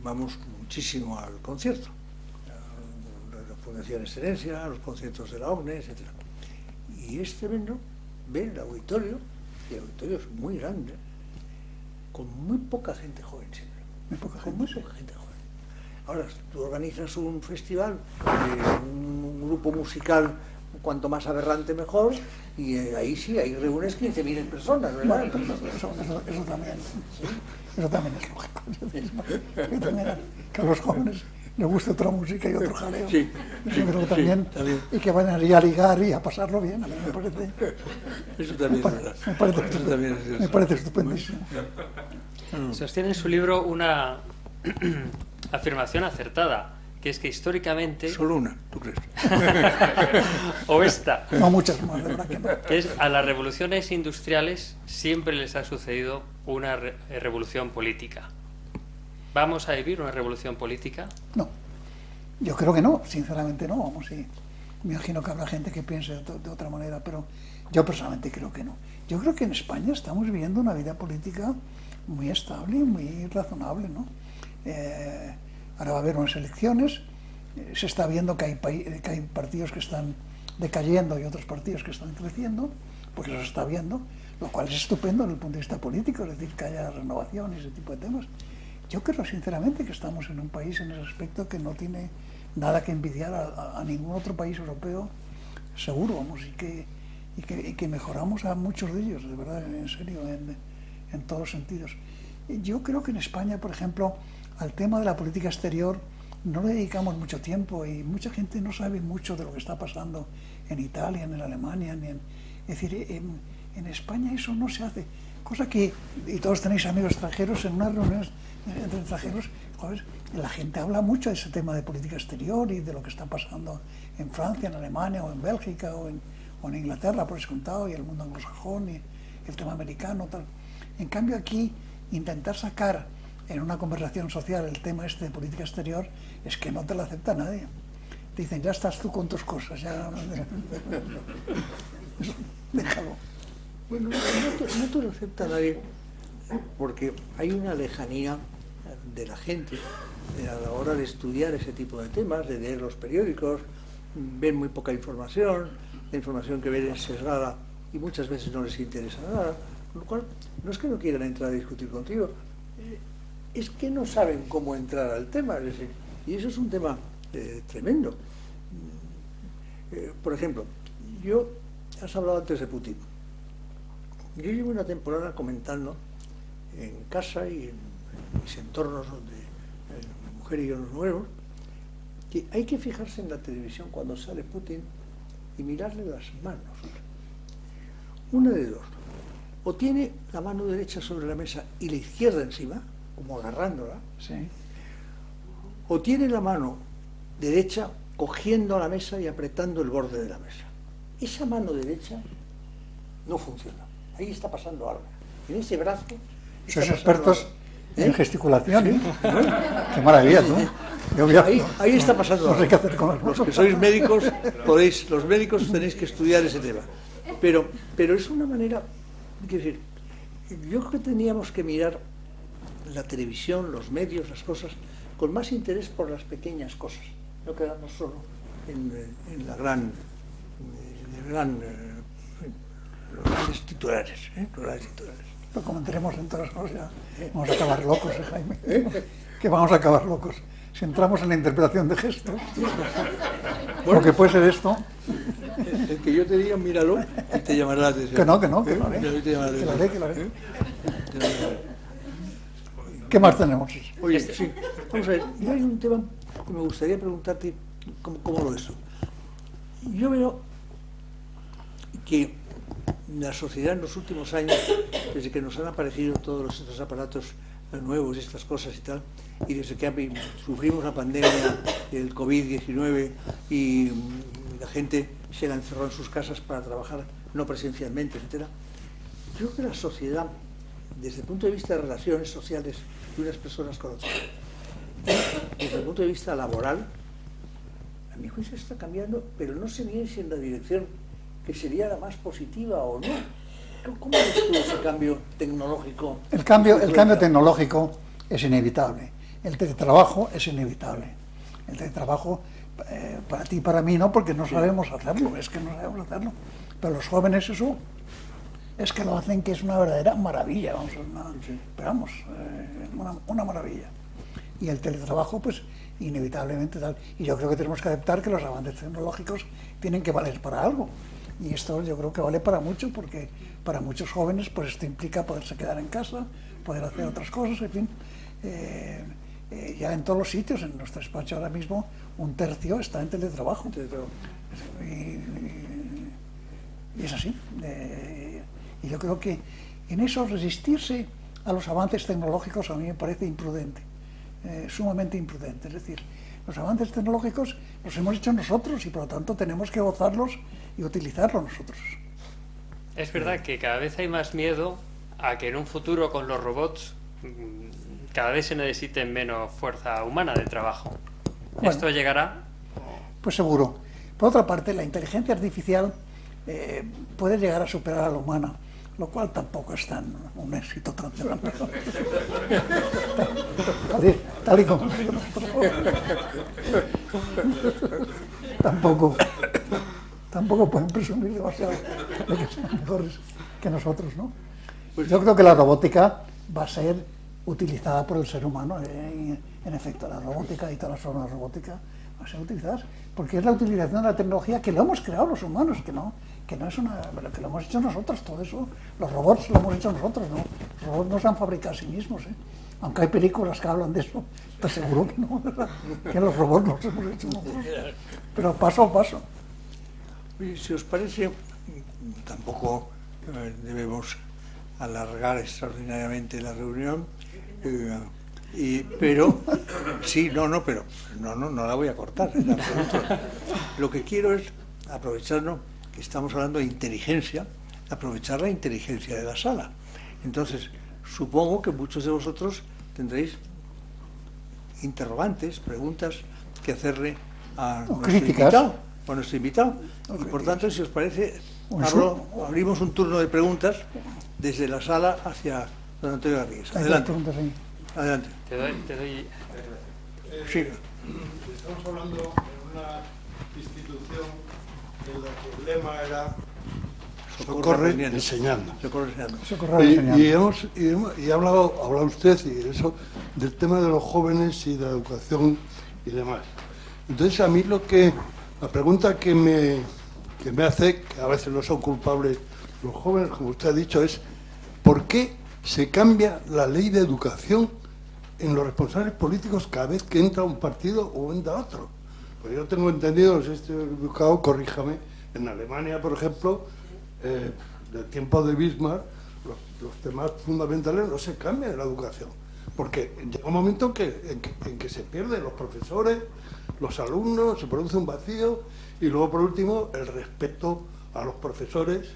S1: vamos muchísimo al concierto, a la Fundación Excelencia, a los conciertos de la OMNE, etc. Y es tremendo ver el auditorio, y el auditorio es muy grande, con muy poca gente joven siempre.
S2: Muy poca
S1: Con
S2: gente,
S1: muy
S2: sí.
S1: poca gente joven. Ahora, tú organizas un festival, un grupo musical, cuanto más aberrante mejor, y ahí sí, ahí reúnes 15.000 personas, ¿verdad?
S2: Bueno, eso también. Eso también es lógico. Que a los jóvenes les guste otra música y otro jaleo.
S1: Sí,
S2: Yo creo que también,
S1: también.
S2: y que vayan allí a ligar y a pasarlo bien. A mí me parece,
S1: Eso también es verdad. Eso también es
S2: me parece estupendísimo.
S3: Sostiene en su libro una afirmación acertada, que es que históricamente,
S1: Solo una, ¿tú crees?
S3: o esta,
S2: No muchas más, de verdad que no.
S3: que es a las revoluciones industriales siempre les ha sucedido una revolución política. ¿Vamos a vivir una revolución política?
S2: No, yo creo que no, sinceramente no, vamos, sí. Me imagino que habrá gente que piense de otra manera, pero yo personalmente creo que no. Yo creo que en España estamos viviendo una vida política muy estable y muy razonable, ¿no? Ahora va a haber unas elecciones, se está viendo que hay partidos que están decayendo y otros partidos que están creciendo, porque eso se está viendo, lo cual es estupendo desde el punto de vista político, es decir, que haya renovación y ese tipo de temas. Yo creo sinceramente que estamos en un país en ese aspecto que no tiene nada que envidiar a ningún otro país europeo, seguro, vamos, y que mejoramos a muchos de ellos, de verdad, en serio, en todos los sentidos. Yo creo que en España, por ejemplo, al tema de la política exterior no le dedicamos mucho tiempo y mucha gente no sabe mucho de lo que está pasando en Italia, en Alemania, es decir, en España eso no se hace. Cosa que, y todos tenéis amigos extranjeros, en unas reuniones entre extranjeros, joder, la gente habla mucho de ese tema de política exterior y de lo que está pasando en Francia, en Alemania, o en Bélgica, o en Inglaterra, por descontado, y el mundo anglosajón, y el tema americano, tal. En cambio aquí, intentar sacar en una conversación social el tema este de política exterior, es que no te lo acepta nadie. Te dicen, ya estás tú con tus cosas, ya... Déjalo.
S1: Bueno, no te lo acepta nadie, porque hay una lejanía de la gente a la hora de estudiar ese tipo de temas, de leer los periódicos, ven muy poca información, la información que ven es sesgada y muchas veces no les interesa nada, con lo cual no es que no quieran entrar a discutir contigo, es que no saben cómo entrar al tema, es decir, y eso es un tema tremendo. Por ejemplo, has hablado antes de Putin. Yo llevo una temporada comentando en casa y en mis entornos donde mi mujer y yo nos movemos, que hay que fijarse en la televisión cuando sale Putin y mirarle las manos. Una de dos. O tiene la mano derecha sobre la mesa y la izquierda encima, como agarrándola,
S2: Sí.
S1: o tiene la mano derecha cogiendo la mesa y apretando el borde de la mesa. Esa mano derecha no funciona. Ahí está pasando algo. En ese brazo...
S2: Sois expertos en gesticulación, ¿eh? Qué maravilla, ¿no?
S1: Ahí está pasando
S2: No
S1: algo.
S2: sé qué hacer con las
S1: Los
S2: manos.
S1: que sois médicos, los médicos tenéis que estudiar ese tema. Pero es una manera... Quiero decir, yo creo que teníamos que mirar la televisión, los medios, las cosas, con más interés por las pequeñas cosas. No quedarnos solo en los grandes titulares. Los grandes titulares.
S2: Lo comentaremos en todas las cosas, ya vamos a acabar locos, Jaime. Que vamos a acabar locos. Si entramos en la interpretación de gestos,
S1: Bueno,
S2: lo que puede ser esto,
S1: el que yo te diga, míralo, y te llamará la atención.
S2: que no, que lo haré.
S1: Te llamará la
S2: Que lo
S1: atención.
S2: haré, que lo haré. ¿Qué más tenemos?
S1: Oye, sí, vamos a ver, yo hay un tema que me gustaría preguntarte cómo lo ves tú. Yo veo que la sociedad en los últimos años, desde que nos han aparecido todos estos aparatos nuevos, estas cosas y tal, y desde que sufrimos la pandemia, el COVID-19 y la gente se la encerró en sus casas para trabajar no presencialmente, etcétera, yo creo que la sociedad, desde el punto de vista de relaciones sociales de unas personas con otras, desde el punto de vista laboral, a mi juicio está cambiando, pero no sé bien si en la dirección que sería la más positiva o no. ¿Cómo ves tú ese cambio tecnológico?
S2: El cambio tecnológico es inevitable. El teletrabajo es inevitable. El teletrabajo, para ti y para mí no, porque no sabemos hacerlo, es que no sabemos hacerlo. Pero los jóvenes eso, es que lo hacen, que es una verdadera maravilla, vamos, pero vamos, una maravilla. Y el teletrabajo, pues, inevitablemente tal. Y yo creo que tenemos que aceptar que los avances tecnológicos tienen que valer para algo. Y esto yo creo que vale para mucho, porque para muchos jóvenes pues esto implica poderse quedar en casa, poder hacer otras cosas, en fin. Ya en todos los sitios, en nuestro despacho ahora mismo, 1/3 está en teletrabajo. Y es así. Y yo creo que en eso resistirse a los avances tecnológicos a mí me parece imprudente, sumamente imprudente. Es decir, los avances tecnológicos los hemos hecho nosotros y por lo tanto tenemos que gozarlos y utilizarlos nosotros.
S3: Es verdad que cada vez hay más miedo a que en un futuro con los robots cada vez se necesite menos fuerza humana de trabajo. Bueno, ¿esto llegará?
S2: Pues seguro. Por otra parte, la inteligencia artificial puede llegar a superar a la humana, lo cual tampoco es un éxito tan grande. Tal y como tampoco pueden presumir demasiado de que sean mejores que nosotros, ¿no? Yo creo que la robótica va a ser utilizada por el ser humano, en efecto, la robótica y todas las formas de robótica van a ser utilizadas, porque es la utilización de la tecnología que lo hemos creado los humanos, que no es que lo hemos hecho nosotros, todo eso, los robots lo hemos hecho nosotros, ¿no? Los robots no se han fabricado a sí mismos, aunque hay películas que hablan de eso, te aseguro que no, ¿verdad? Que los robots los hemos hecho nosotros, pero paso a paso.
S1: Oye, si os parece, tampoco debemos alargar extraordinariamente la reunión, pero sí, no la voy a cortar en absoluto. Lo que quiero es aprovecharnos que estamos hablando de inteligencia, aprovechar la inteligencia de la sala. Entonces, supongo que muchos de vosotros tendréis interrogantes, preguntas que hacerle a nuestro invitado. Y por tanto, si os parece, abrimos un turno de preguntas desde la sala hacia don Antonio Garrigues. Adelante. Adelante.
S3: Te doy...
S1: Sí.
S4: Estamos hablando en una institución en la que el lema era socorre enseñando. Y ha hablado usted y eso del tema de los jóvenes y de la educación y demás. Entonces a mí la pregunta que me hace, que a veces no son culpables los jóvenes, como usted ha dicho, es ¿por qué se cambia la ley de educación en los responsables políticos cada vez que entra un partido o entra otro? Pues yo tengo entendido, no sé si estoy equivocado, corríjame, en Alemania, por ejemplo, del tiempo de Bismarck, los temas fundamentales no se cambian en la educación, porque llega un momento en que se pierden los profesores, los alumnos, se produce un vacío, y luego, por último, el respeto a los profesores,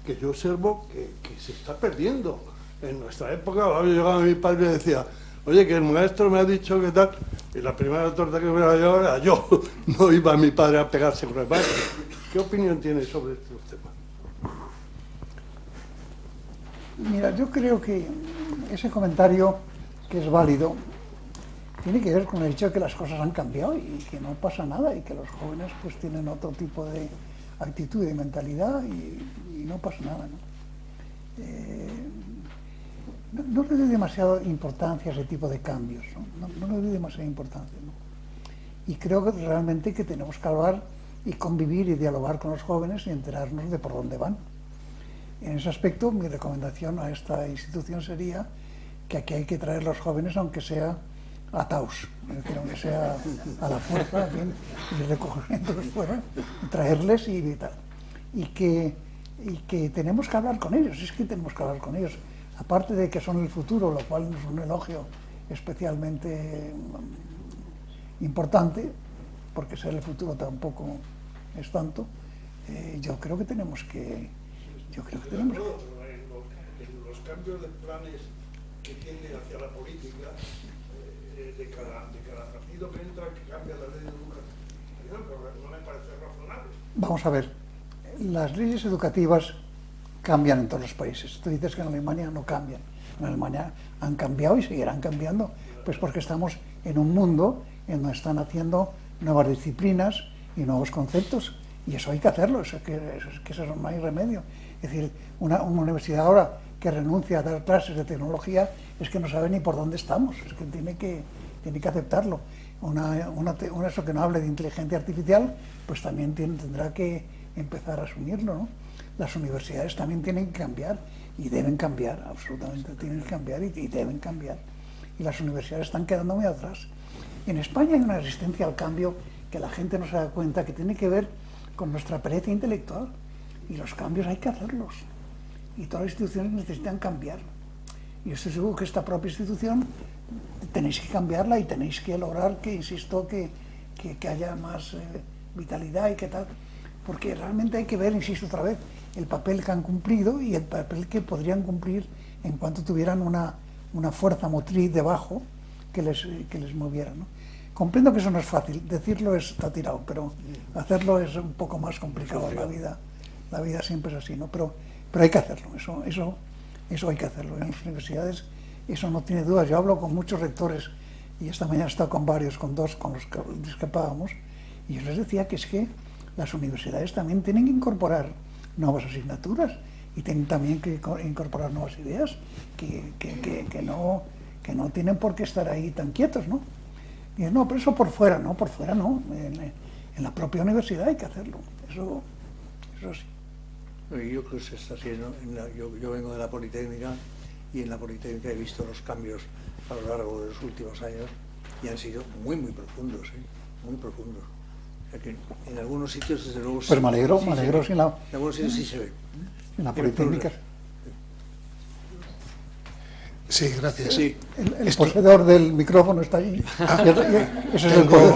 S4: que yo observo que se está perdiendo. En nuestra época, yo llegaba a mi padre y decía, oye, que el maestro me ha dicho que tal, y la primera torta que me iba a llevar era yo, no iba mi padre a pegarse con el maestro. ¿Qué opinión tiene sobre estos temas?
S2: Mira, yo creo que ese comentario, que es válido, tiene que ver con el hecho de que las cosas han cambiado y que no pasa nada y que los jóvenes pues tienen otro tipo de actitud y de mentalidad y no pasa nada, ¿no? No le doy demasiada importancia a ese tipo de cambios, no le doy demasiada importancia, ¿no? Y creo que realmente que tenemos que hablar y convivir y dialogar con los jóvenes y enterarnos de por dónde van. En ese aspecto, mi recomendación a esta institución sería que aquí hay que traer los jóvenes, aunque sea ataos, aunque sea a la fuerza, en fin, y recogiéndolos fuera, traerles y tal. Y que tenemos que hablar con ellos, es que tenemos que hablar con ellos. Aparte de que son el futuro, lo cual es un elogio especialmente importante, porque ser el futuro tampoco es tanto, yo creo que tenemos que...
S4: En los cambios de planes que tiende hacia la política, de cada partido que entra, que cambia la ley de educación, no me parece razonable.
S2: Vamos a ver, las leyes educativas cambian en todos los países. Tú dices que en Alemania no cambian. En Alemania han cambiado y seguirán cambiando, pues porque estamos en un mundo en donde están haciendo nuevas disciplinas y nuevos conceptos, y eso hay que hacerlo, eso no hay remedio. Es decir, una universidad ahora que renuncia a dar clases de tecnología es que no sabe ni por dónde estamos, es que tiene que aceptarlo. Eso que no hable de inteligencia artificial, pues también tendrá que empezar a asumirlo, ¿no? Las universidades también tienen que cambiar, y deben cambiar, absolutamente, tienen que cambiar y deben cambiar. Y las universidades están quedando muy atrás. En España hay una resistencia al cambio que la gente no se da cuenta, que tiene que ver con nuestra pereza intelectual, y los cambios hay que hacerlos. Y todas las instituciones necesitan cambiar. Y estoy seguro que esta propia institución tenéis que cambiarla y tenéis que lograr que, insisto, que haya más vitalidad y que tal. Porque realmente hay que ver, insisto otra vez, el papel que han cumplido y el papel que podrían cumplir en cuanto tuvieran una fuerza motriz debajo que les moviera, ¿no? Comprendo que eso no es fácil, decirlo está tirado, pero hacerlo es un poco más complicado. La vida siempre es así, ¿no? Pero hay que hacerlo, eso hay que hacerlo. En las universidades eso no tiene dudas. Yo hablo con muchos rectores, y esta mañana he estado con varios, con dos con los que discrepábamos, y yo les decía que es que las universidades también tienen que incorporar nuevas asignaturas y tienen también que incorporar nuevas ideas que no tienen por qué estar ahí tan quietos, ¿no? Y no, pero eso por fuera no, en la propia universidad hay que hacerlo, eso sí.
S1: Yo creo que se está haciendo, yo vengo de la Politécnica, y en la Politécnica he visto los cambios a lo largo de los últimos años, y han sido muy profundos, muy profundos. O sea que en algunos sitios, desde luego...
S2: Pues me alegro,
S1: en algunos sitios sí se ve.
S2: En la Politécnica.
S5: Sí, gracias.
S1: Sí.
S2: El poseedor del micrófono está allí. Ese es el poder.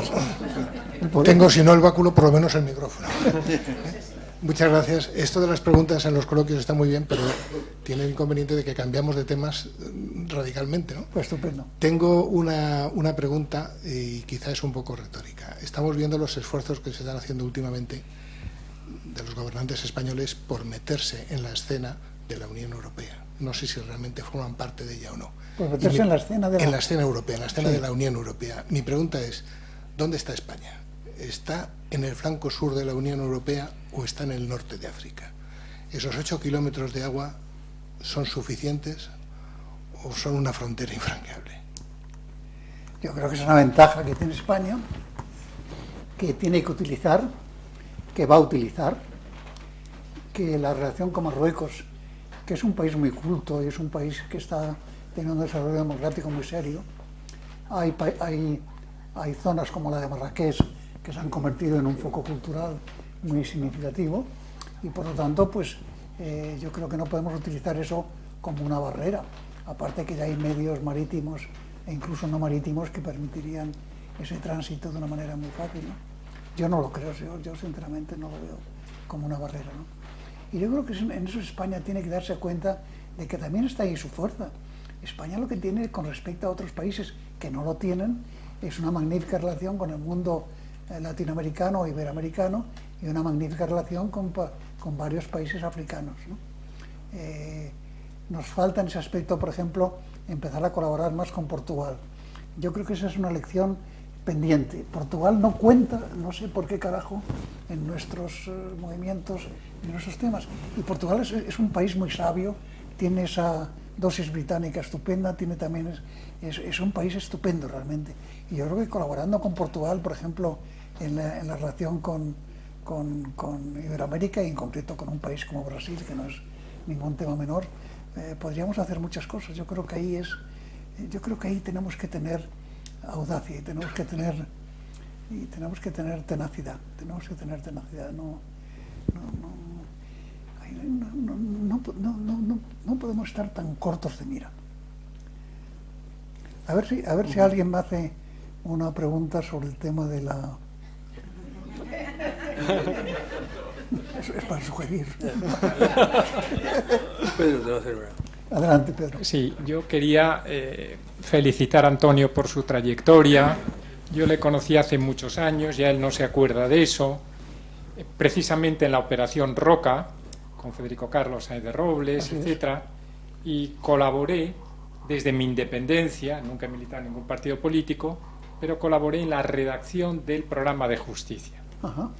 S5: Tengo, si no el báculo, por lo menos el micrófono. Muchas gracias. Esto de las preguntas en los coloquios está muy bien, pero tiene el inconveniente de que cambiamos de temas radicalmente, ¿no?
S2: Pues estupendo.
S5: Tengo una pregunta, y quizá es un poco retórica. Estamos viendo los esfuerzos que se están haciendo últimamente de los gobernantes españoles por meterse en la escena de la Unión Europea. No sé si realmente forman parte de ella o no.
S2: Pues meterse en la escena de
S5: la escena europea, en la escena de la Unión Europea. Mi pregunta es, ¿dónde está España? ¿Está en el flanco sur de la Unión Europea o está en el norte de África? ¿Esos 8 kilómetros de agua son suficientes o son una frontera infranqueable?
S2: Yo creo que es una ventaja que tiene España, que tiene que utilizar, que va a utilizar, que la relación con Marruecos, que es un país muy culto y es un país que está teniendo un desarrollo democrático muy serio, hay zonas como la de Marrakech que se han convertido en un foco cultural muy significativo, y por lo tanto pues yo creo que no podemos utilizar eso como una barrera, aparte que ya hay medios marítimos e incluso no marítimos que permitirían ese tránsito de una manera muy fácil, ¿no? Yo no lo creo, yo sinceramente no lo veo como una barrera, ¿no? Y yo creo que en eso España tiene que darse cuenta de que también está ahí su fuerza. España lo que tiene con respecto a otros países que no lo tienen es una magnífica relación con el mundo latinoamericano o iberoamericano, y una magnífica relación con varios países africanos, ¿no? Nos falta en ese aspecto, por ejemplo, empezar a colaborar más con Portugal. Yo creo que esa es una lección pendiente. Portugal no cuenta, no sé por qué carajo, en nuestros movimientos, en nuestros temas. Y Portugal es un país muy sabio, tiene esa dosis británica estupenda, tiene también es un país estupendo realmente. Y yo creo que colaborando con Portugal, por ejemplo, en la relación con Iberoamérica, y en concreto con un país como Brasil, que no es ningún tema menor, podríamos hacer muchas cosas. Yo creo que ahí tenemos que tener audacia y tenemos que tener tenacidad. No podemos estar tan cortos de mira. A ver si alguien me hace una pregunta sobre el tema de la... Eso es para sugerir.
S1: Pedro, te va a hacer una.
S2: Adelante, Pedro.
S6: Sí, yo quería felicitar a Antonio por su trayectoria. Yo le conocí hace muchos años, ya él no se acuerda de eso, precisamente en la Operación Roca, con Federico Carlos Sáenz de Robles, etcétera, y colaboré desde mi independencia, nunca he militado en ningún partido político, pero colaboré en la redacción del programa de justicia.
S2: Ajá.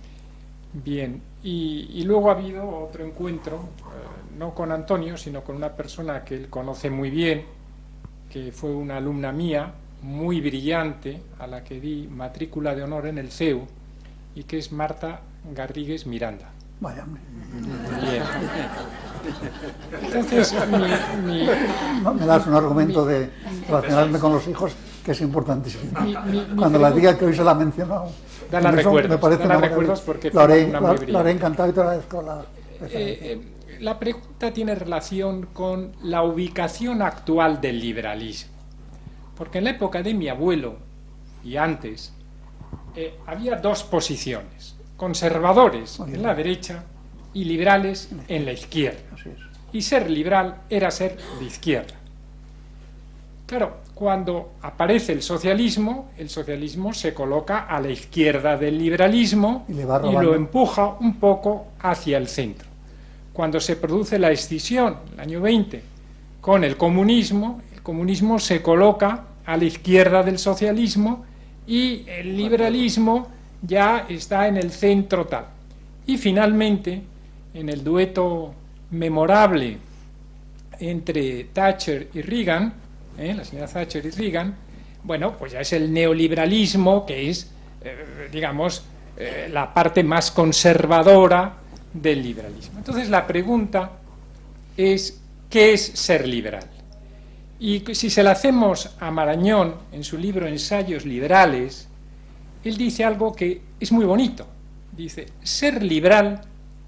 S6: Bien, y luego ha habido otro encuentro, no con Antonio, sino con una persona que él conoce muy bien, que fue una alumna mía, muy brillante, a la que di matrícula de honor en el CEU, y que es Marta Garrigues Miranda.
S2: Vaya, hombre.
S6: Bien. Entonces,
S2: No, me das un argumento de relacionarme con los hijos que es importantísimo.
S6: mi
S2: Cuando la diga que hoy se la ha mencionado,
S6: Dala
S2: eso
S6: recuerdos,
S2: me parece
S6: dala
S2: una
S6: recuerdos
S2: maravilla.
S6: porque
S2: Lo haré,
S6: fue una muy
S2: lo haré
S6: brillante.
S2: encantado y te agradezco la referencia.
S6: La pregunta tiene relación con la ubicación actual del liberalismo. Porque en la época de mi abuelo y antes había dos posiciones: conservadores en la derecha y liberales en la izquierda.
S2: Así es.
S6: Y ser liberal era ser de izquierda. Claro, cuando aparece el socialismo se coloca a la izquierda del liberalismo
S2: Y le va
S6: y
S2: robando.
S6: lo empuja un poco hacia el centro. Cuando se produce la escisión, en el año 20, con el comunismo se coloca a la izquierda del socialismo y el liberalismo ya está en el centro tal. Y finalmente, en el dueto memorable entre Thatcher y Reagan, la señora Thatcher y Reagan, bueno, pues ya es el neoliberalismo, que es, la parte más conservadora del liberalismo. Entonces la pregunta es, ¿qué es ser liberal? Y si se la hacemos a Marañón en su libro Ensayos liberales, él dice algo que es muy bonito. Dice, ser liberal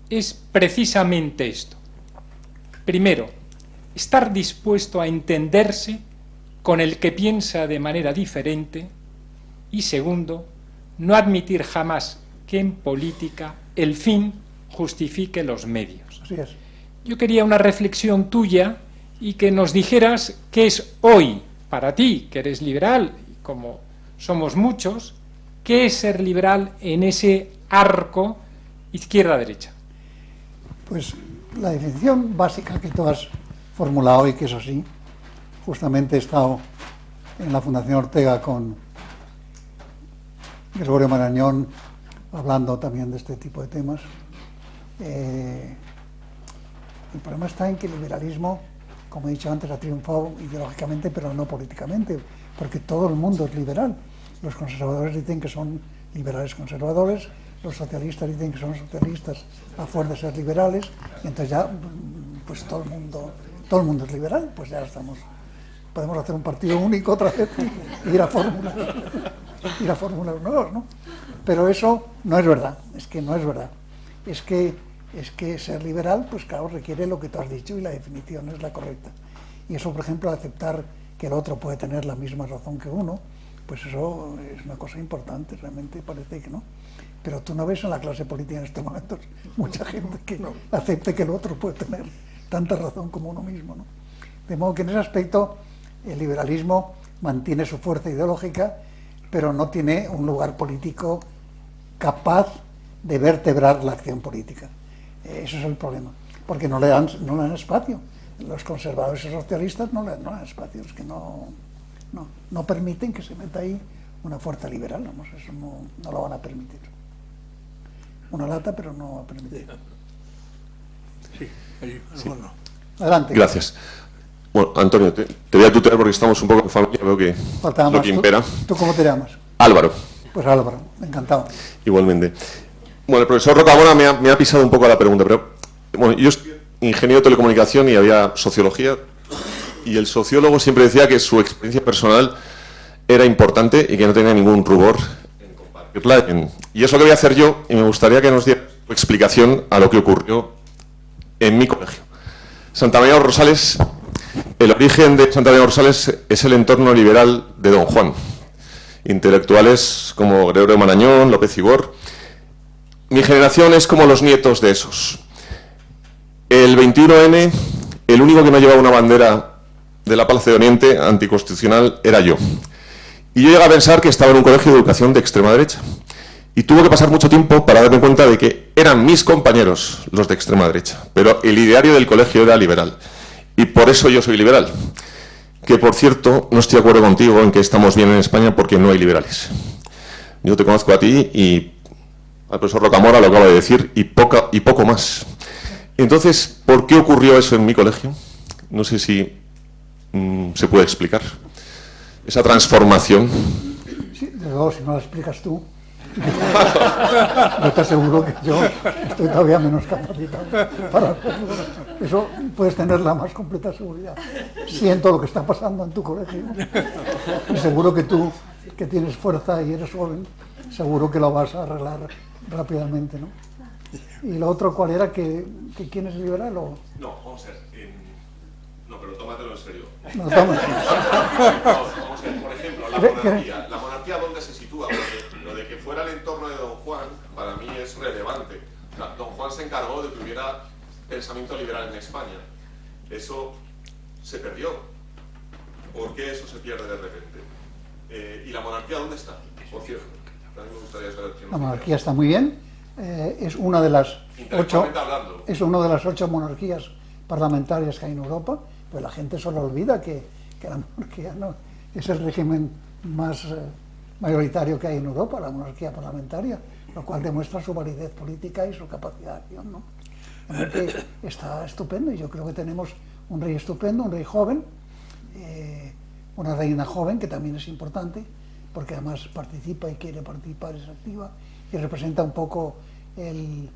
S6: es precisamente esto. Primero, estar dispuesto a entenderse con el que piensa de manera diferente, y segundo, no admitir jamás que en política el fin justifique los medios.
S2: Así es.
S6: Yo quería una reflexión tuya y que nos dijeras qué es hoy, para ti, que eres liberal, como somos muchos, qué es ser liberal en ese arco izquierda-derecha.
S2: Pues la definición básica que tú has formulado, y que es así, justamente he estado en la Fundación Ortega con Gregorio Marañón hablando también de este tipo de temas. El problema está en que el liberalismo, como he dicho antes, ha triunfado ideológicamente, pero no políticamente, porque todo el mundo es liberal. Los conservadores dicen que son liberales conservadores, los socialistas dicen que son socialistas a fuerza de ser liberales, y entonces ya, pues todo el mundo es liberal, pues ya estamos. Podemos hacer un partido único otra vez y ir a fórmulas nuevas, ¿no? Pero eso no es verdad, es que no es verdad. Es que ser liberal, pues claro, requiere lo que tú has dicho y la definición es la correcta. Y eso, por ejemplo, aceptar que el otro puede tener la misma razón que uno, pues eso es una cosa importante, realmente parece que no. Pero tú no ves en la clase política en estos momentos mucha gente que no acepte que el otro puede tener tanta razón como uno mismo, ¿no? De modo que en ese aspecto el liberalismo mantiene su fuerza ideológica, pero no tiene un lugar político capaz de vertebrar la acción política. Eso es el problema, porque no le dan espacio. Los conservadores y socialistas no le dan espacio, es que no permiten que se meta ahí una fuerza liberal, vamos, eso no lo van a permitir. Una lata, pero no va a permitir.
S1: Sí, bueno.
S2: Adelante.
S7: Gracias. Bueno, Antonio, te voy a tutear porque estamos un poco en familia, veo que
S2: Faltaba
S7: lo
S2: más.
S7: que impera.
S2: ¿Tú cómo te llamas?
S7: Álvaro,
S2: Pues Álvaro, encantado.
S7: igualmente. Bueno, el profesor Rocamora me ha pisado un poco la pregunta, pero bueno, yo soy ingeniero de telecomunicación y había sociología, y el sociólogo siempre decía que su experiencia personal era importante y que no tenía ningún rubor en compartirla. Y es lo que voy a hacer yo, y me gustaría que nos diera su explicación a lo que ocurrió en mi colegio. Santa María de los Rosales, el origen de Santa María de los Rosales es el entorno liberal de Don Juan. Intelectuales como Gregorio Marañón, López Ibor. Mi generación es como los nietos de esos. El 21N, el único que no llevaba una bandera de la Palacio de Oriente anticonstitucional era yo. Y yo llegué a pensar que estaba en un colegio de educación de extrema derecha. Y tuvo que pasar mucho tiempo para darme cuenta de que eran mis compañeros los de extrema derecha, pero el ideario del colegio era liberal. Y por eso yo soy liberal. Que, por cierto, no estoy de acuerdo contigo en que estamos bien en España porque no hay liberales. Yo te conozco a ti y al profesor Rocamora lo acaba de decir y poco más. Entonces, ¿por qué ocurrió eso en mi colegio? No sé si se puede explicar. Esa transformación.
S2: Sí, desde luego, si no la explicas tú, yo te aseguro que yo estoy todavía menos capacitado para hacerlo. Eso puedes tener la más completa seguridad. Siento lo que está pasando en tu colegio. Y seguro que tú, que tienes fuerza y eres joven, seguro que lo vas a arreglar rápidamente, ¿no? Y lo otro, ¿cuál era? ¿Que quién es liberal o...?
S7: No, vamos a ver. No, pero tómatelo en serio.
S2: No, toma.
S7: Vamos a ver, por ejemplo, la monarquía. ¿La monarquía dónde se sitúa? Porque lo de que fuera el entorno de Don Juan, para mí es relevante. O sea, Don Juan se encargó de que hubiera pensamiento liberal en España. Eso se perdió. ¿Por qué eso se pierde de repente? ¿Y la monarquía dónde está? Por cierto, a mí me gustaría saber quién.
S2: La monarquía está muy bien. Es una de las 8 monarquías parlamentarias que hay en Europa, pero la gente solo olvida que la monarquía no es el régimen más mayoritario que hay en Europa, la monarquía parlamentaria, lo cual demuestra su validez política y su capacidad de acción, ¿no? Está estupendo, y yo creo que tenemos un rey estupendo, un rey joven, una reina joven, que también es importante, porque además participa y quiere participar, es activa, y representa un poco el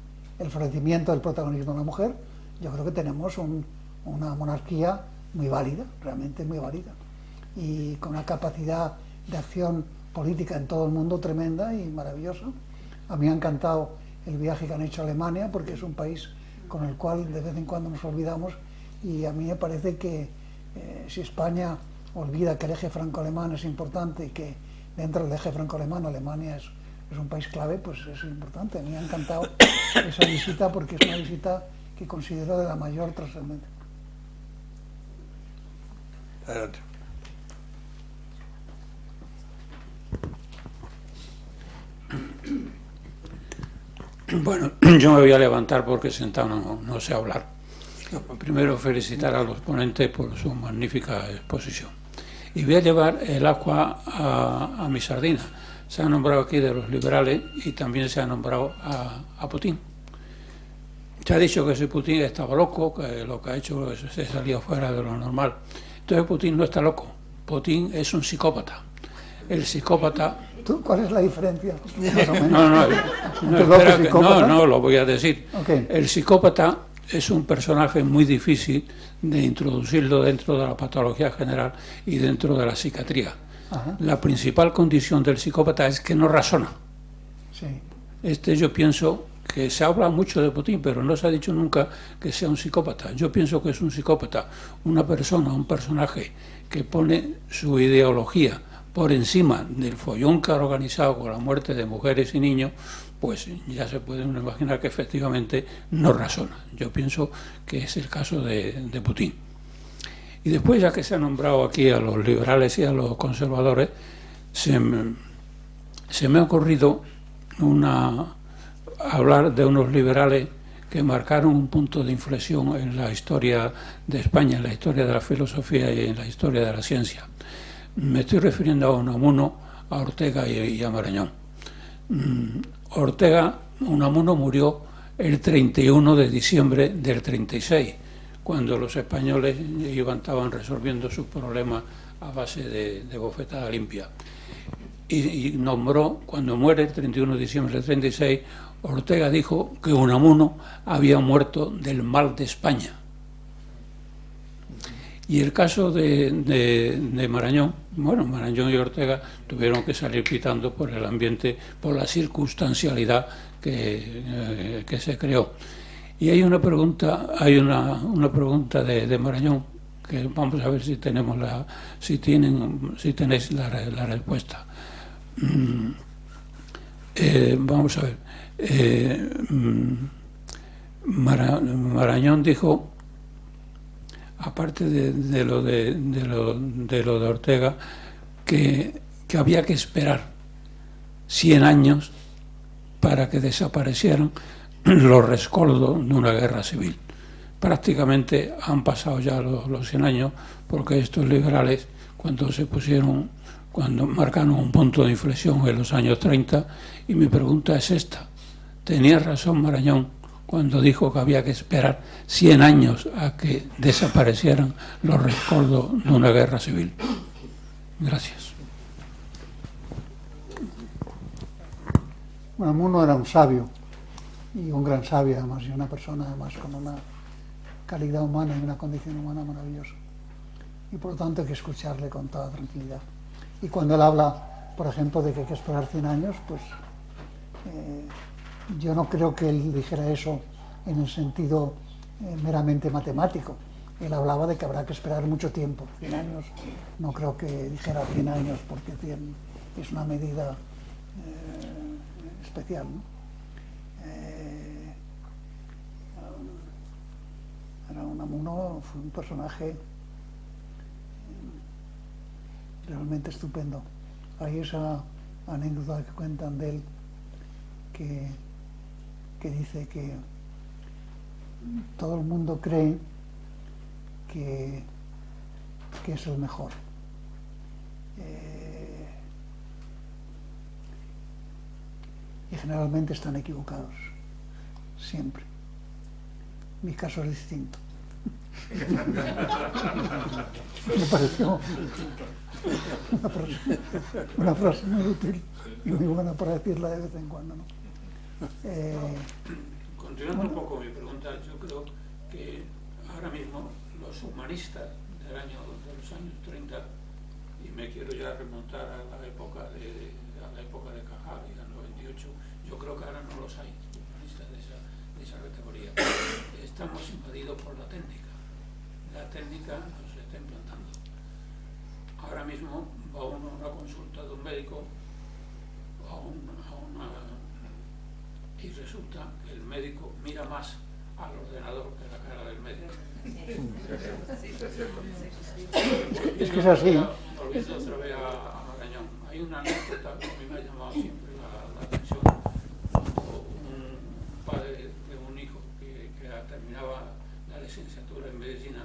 S2: florecimiento del protagonismo de la mujer. Yo creo que tenemos una monarquía muy válida, realmente muy válida, y con una capacidad de acción política en todo el mundo tremenda y maravillosa. A mí me ha encantado el viaje que han hecho a Alemania, porque es un país con el cual de vez en cuando nos olvidamos, y a mí me parece que si España olvida que el eje franco-alemán es importante y que dentro del eje franco-alemán Alemania es un país clave, pues es importante. A mí me ha encantado esa visita, porque es una visita que considero de la mayor trascendencia.
S1: Adelante.
S8: Bueno, yo me voy a levantar porque sentado no sé hablar. Primero felicitar a los ponentes por su magnífica exposición. Y voy a llevar el agua a mi sardina. Se ha nombrado aquí de los liberales y también se ha nombrado a Putin. Se ha dicho que ese Putin estaba loco, que lo que ha hecho se salía fuera de lo normal. Entonces Putin no está loco, Putin es un psicópata. El psicópata...
S2: ¿Cuál es la diferencia?
S8: No, lo voy a decir.
S2: Okay.
S8: El psicópata es un personaje muy difícil de introducirlo dentro de la patología general y dentro de la psiquiatría.
S2: Ajá.
S8: La principal condición del psicópata es que no razona.
S2: Sí.
S8: Yo pienso que se habla mucho de Putin, pero no se ha dicho nunca que sea un psicópata. Yo pienso que es un psicópata, una persona, un personaje que pone su ideología por encima del follón que ha organizado con la muerte de mujeres y niños, pues ya se puede uno imaginar que efectivamente no razona. Yo pienso que es el caso de Putin. Y después, ya que se ha nombrado aquí a los liberales y a los conservadores, se me ha ocurrido hablar de unos liberales que marcaron un punto de inflexión en la historia de España, en la historia de la filosofía y en la historia de la ciencia. Me estoy refiriendo a Unamuno, a Ortega y a Marañón. Unamuno murió el 31 de diciembre del 36, cuando los españoles estaban resolviendo sus problemas a base de bofetada limpia. Y nombró, cuando muere el 31 de diciembre del 36, Ortega dijo que Unamuno había muerto del mal de España. Y el caso de Marañón, bueno, Marañón y Ortega tuvieron que salir pitando por el ambiente, por la circunstancialidad que se creó. Y hay una pregunta, de Marañón, que vamos a ver si tenéis la respuesta. Vamos a ver. Marañón dijo, aparte de lo de Ortega, que había que esperar 100 años para que desaparecieran los rescoldos de una guerra civil. Prácticamente han pasado ya los 100 años, porque estos liberales, cuando marcaron un punto de inflexión en los años 30, y mi pregunta es esta: ¿tenía razón Marañón cuando dijo que había que esperar 100 años a que desaparecieran los rescoldos de una guerra civil? Gracias.
S2: Bueno, Unamuno era un sabio, y un gran sabio además, y una persona además con una calidad humana y una condición humana maravillosa. Y por lo tanto hay que escucharle con toda tranquilidad. Y cuando él habla, por ejemplo, de que hay que esperar 100 años, pues yo no creo que él dijera eso en el sentido meramente matemático. Él hablaba de que habrá que esperar mucho tiempo, 100 años. No creo que dijera 100 años porque 100 es una medida especial, ¿no? Unamuno fue un personaje realmente estupendo. Hay esa anécdota que cuentan de él que dice que todo el mundo cree que es el mejor. Y generalmente están equivocados, siempre. Mi caso es distinto. Me pareció una frase muy útil y muy buena para decirla de vez en cuando, ¿no?
S8: Continuando un poco mi pregunta, yo creo que ahora mismo los humanistas de los años 30, y me quiero ya remontar a la época de Cajal y al 98, yo creo que ahora no los hay, humanistas de esa categoría. Estamos invadidos por la técnica. La técnica nos está implantando. Ahora mismo va uno a una consulta de un médico y resulta que el médico mira más al ordenador que la cara del médico.
S2: Es que es así.
S8: Volviendo otra vez a Marañón, hay una anécdota que a mí me ha llamado siempre la atención. Un padre de un hijo que terminaba la licenciatura en medicina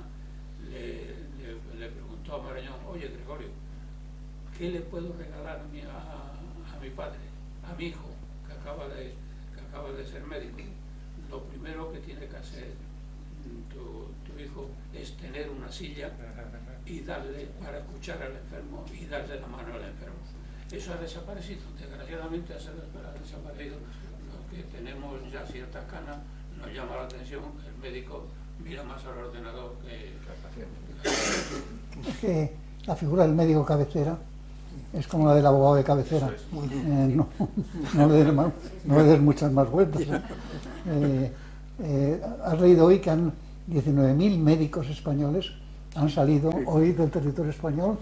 S8: le preguntó a Marañón: oye, Gregorio, ¿qué le puedo regalar a mi padre, a mi hijo, que acaba de ser médico? Lo primero que tiene que hacer tu hijo es tener una silla y darle para escuchar al enfermo y darle la mano al enfermo. Eso ha desaparecido, desgraciadamente ha desaparecido. Los que tenemos ya ciertas canas nos llama la atención que el médico mira más al ordenador que al paciente.
S2: Es que la figura del médico cabecera es como la del abogado de cabecera. No le des muchas más vueltas. Has leído hoy que 19.000 médicos españoles han salido hoy del territorio español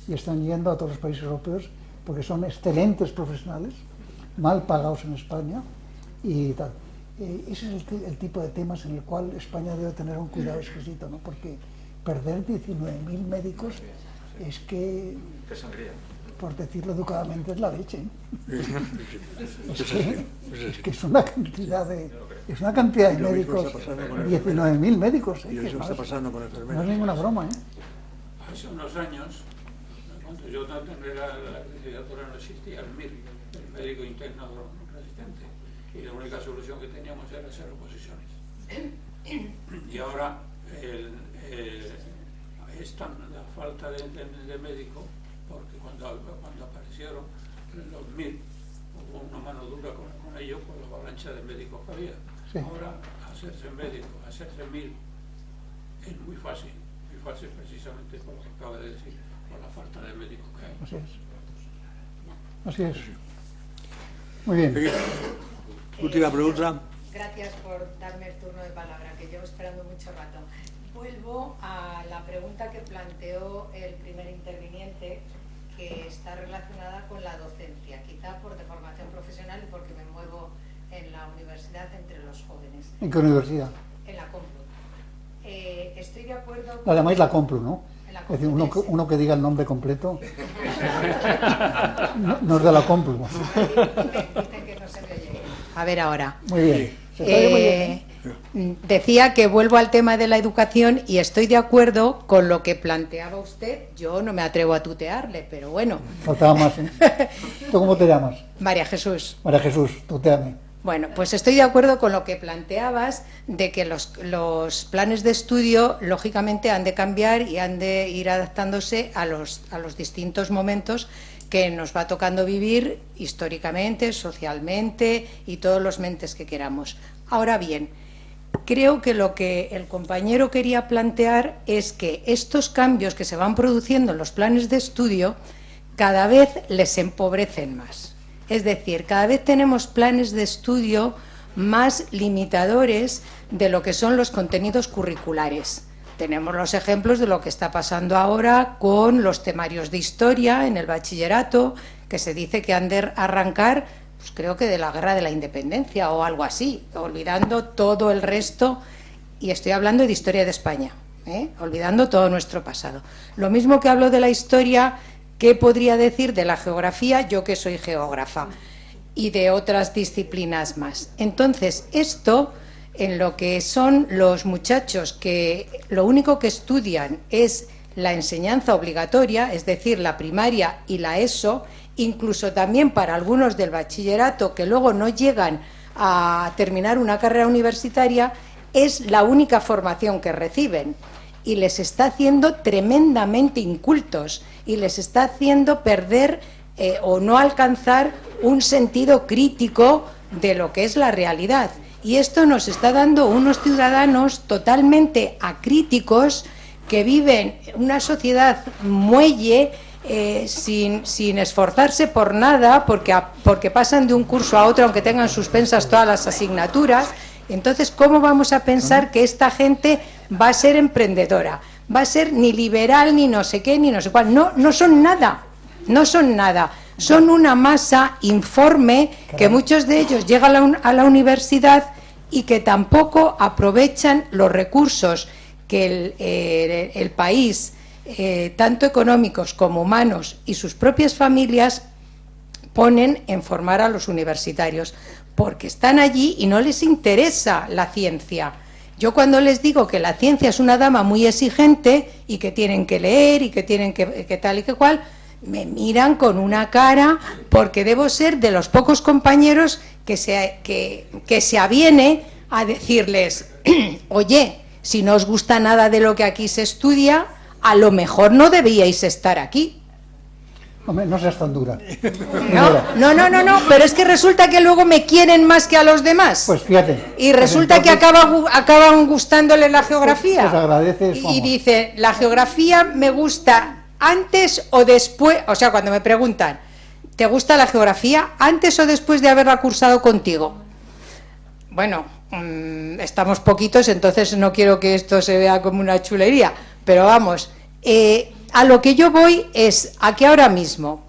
S2: y están yendo a todos los países europeos porque son excelentes profesionales, mal pagados en España y tal. Ese es el tipo de temas en el cual España debe tener un cuidado exquisito, ¿no? Porque perder 19.000 médicos es que, por decirlo educadamente, es la leche, ¿eh? Es que es una cantidad de médicos, 19.000 médicos, ¿eh?
S1: Y eso está pasando con enfermeros.
S2: No es ninguna broma, ¿eh?
S8: Hace unos años, cuando yo terminé la licenciatura, no existía el MIR, el médico interno resistente, y la única solución que teníamos era hacer oposiciones. Y ahora es tan la falta de médico, porque cuando aparecieron los MIR hubo una mano dura con ellos por la avalancha de médicos que había.
S2: Sí.
S8: Ahora hacerse médico, hacerse MIR es muy fácil precisamente por lo que acaba de decir, por la falta de médicos que hay.
S2: Así es. Muy bien.
S1: Última pregunta.
S9: Gracias por darme el turno de palabra, que llevo esperando mucho rato. Vuelvo a la pregunta que planteó el primer interviniente, que está relacionada con la docencia, quizá por deformación profesional y porque me muevo en la universidad entre los jóvenes.
S2: ¿En qué universidad?
S9: En la Complu. Estoy de acuerdo con...
S2: La llamáis la Complu, ¿no?
S9: La
S2: Es decir, uno que diga el nombre completo no es de la Complu.
S9: Dicen que no se me oye. A ver ahora.
S2: Muy bien. Se oye muy bien.
S9: Decía que vuelvo al tema de la educación y estoy de acuerdo con lo que planteaba usted. Yo no me atrevo a tutearle, pero bueno.
S2: Faltaba más, ¿eh? ¿Tú cómo te llamas?
S9: María Jesús.
S2: María Jesús, tuteame.
S9: Bueno, pues estoy de acuerdo con lo que planteabas de que los planes de estudio lógicamente han de cambiar y han de ir adaptándose a los distintos momentos que nos va tocando vivir históricamente, socialmente y todos los mentes que queramos. Ahora bien, creo que lo que el compañero quería plantear es que estos cambios que se van produciendo en los planes de estudio cada vez les empobrecen más. Es decir, cada vez tenemos planes de estudio más limitadores de lo que son los contenidos curriculares. Tenemos los ejemplos de lo que está pasando ahora con los temarios de historia en el bachillerato, que se dice que han de arrancar, pues creo que de la Guerra de la Independencia o algo así, olvidando todo el resto, y estoy hablando de historia de España, olvidando todo nuestro pasado. Lo mismo que hablo de la historia, ¿qué podría decir de la geografía? Yo que soy geógrafa, y de otras disciplinas más. Entonces, esto, en lo que son los muchachos que lo único que estudian es la enseñanza obligatoria, es decir, la primaria y la ESO, incluso también para algunos del bachillerato que luego no llegan a terminar una carrera universitaria, es la única formación que reciben y les está haciendo tremendamente incultos y les está haciendo perder o no alcanzar un sentido crítico de lo que es la realidad. Y esto nos está dando unos ciudadanos totalmente acríticos que viven una sociedad muelle, sin esforzarse por nada, porque pasan de un curso a otro aunque tengan suspensas todas las asignaturas. Entonces, ¿cómo vamos a pensar que esta gente va a ser emprendedora? Va a ser ni liberal, ni no sé qué, ni no sé cuál. No son nada, no son nada. Son una masa informe que muchos de ellos llegan a la universidad y que tampoco aprovechan los recursos que el país, tanto económicos como humanos, y sus propias familias ponen en formar a los universitarios, porque están allí y no les interesa la ciencia. Yo cuando les digo que la ciencia es una dama muy exigente y que tienen que leer y que tienen que tal y que cual, me miran con una cara, porque debo ser de los pocos compañeros que se aviene a decirles, oye, si no os gusta nada de lo que aquí se estudia, a lo mejor no debíais estar aquí.
S2: Hombre, no seas tan dura.
S9: No, pero es que resulta que luego me quieren más que a los demás.
S2: Pues fíjate.
S9: Y resulta pues entonces, que acaban gustándole la geografía.
S2: Pues agradeces,
S9: y dice, la geografía me gusta antes o después, o sea, cuando me preguntan, ¿te gusta la geografía antes o después de haberla cursado contigo? Bueno, estamos poquitos, entonces no quiero que esto se vea como una chulería, pero vamos, a lo que yo voy es a que ahora mismo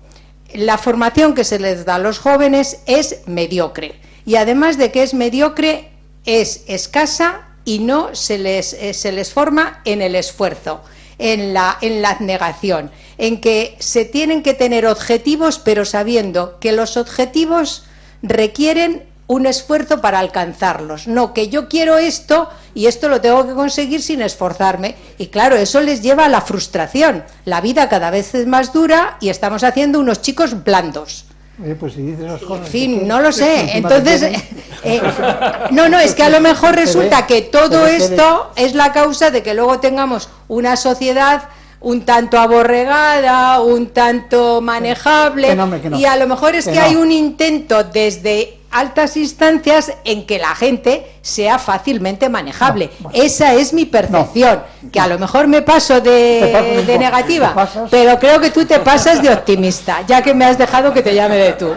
S9: la formación que se les da a los jóvenes es mediocre, y además de que es mediocre, es escasa y no se les forma en el esfuerzo, en la abnegación, en que se tienen que tener objetivos, pero sabiendo que los objetivos requieren un esfuerzo para alcanzarlos, no que yo quiero esto y esto lo tengo que conseguir sin esforzarme, y claro, eso les lleva a la frustración. La vida cada vez es más dura y estamos haciendo unos chicos blandos.
S2: Pues si dices esas cosas,
S9: en fin, no lo sé, entonces no, es que a lo mejor resulta que todo esto es la causa de que luego tengamos una sociedad un tanto aborregada, un tanto manejable,
S2: que no,
S9: y a lo mejor es que hay un intento desde altas instancias en que la gente sea fácilmente manejable. Esa es mi percepción, que a lo mejor me paso de negativa, pero creo que tú te pasas de optimista, ya que me has dejado que te llame de tú.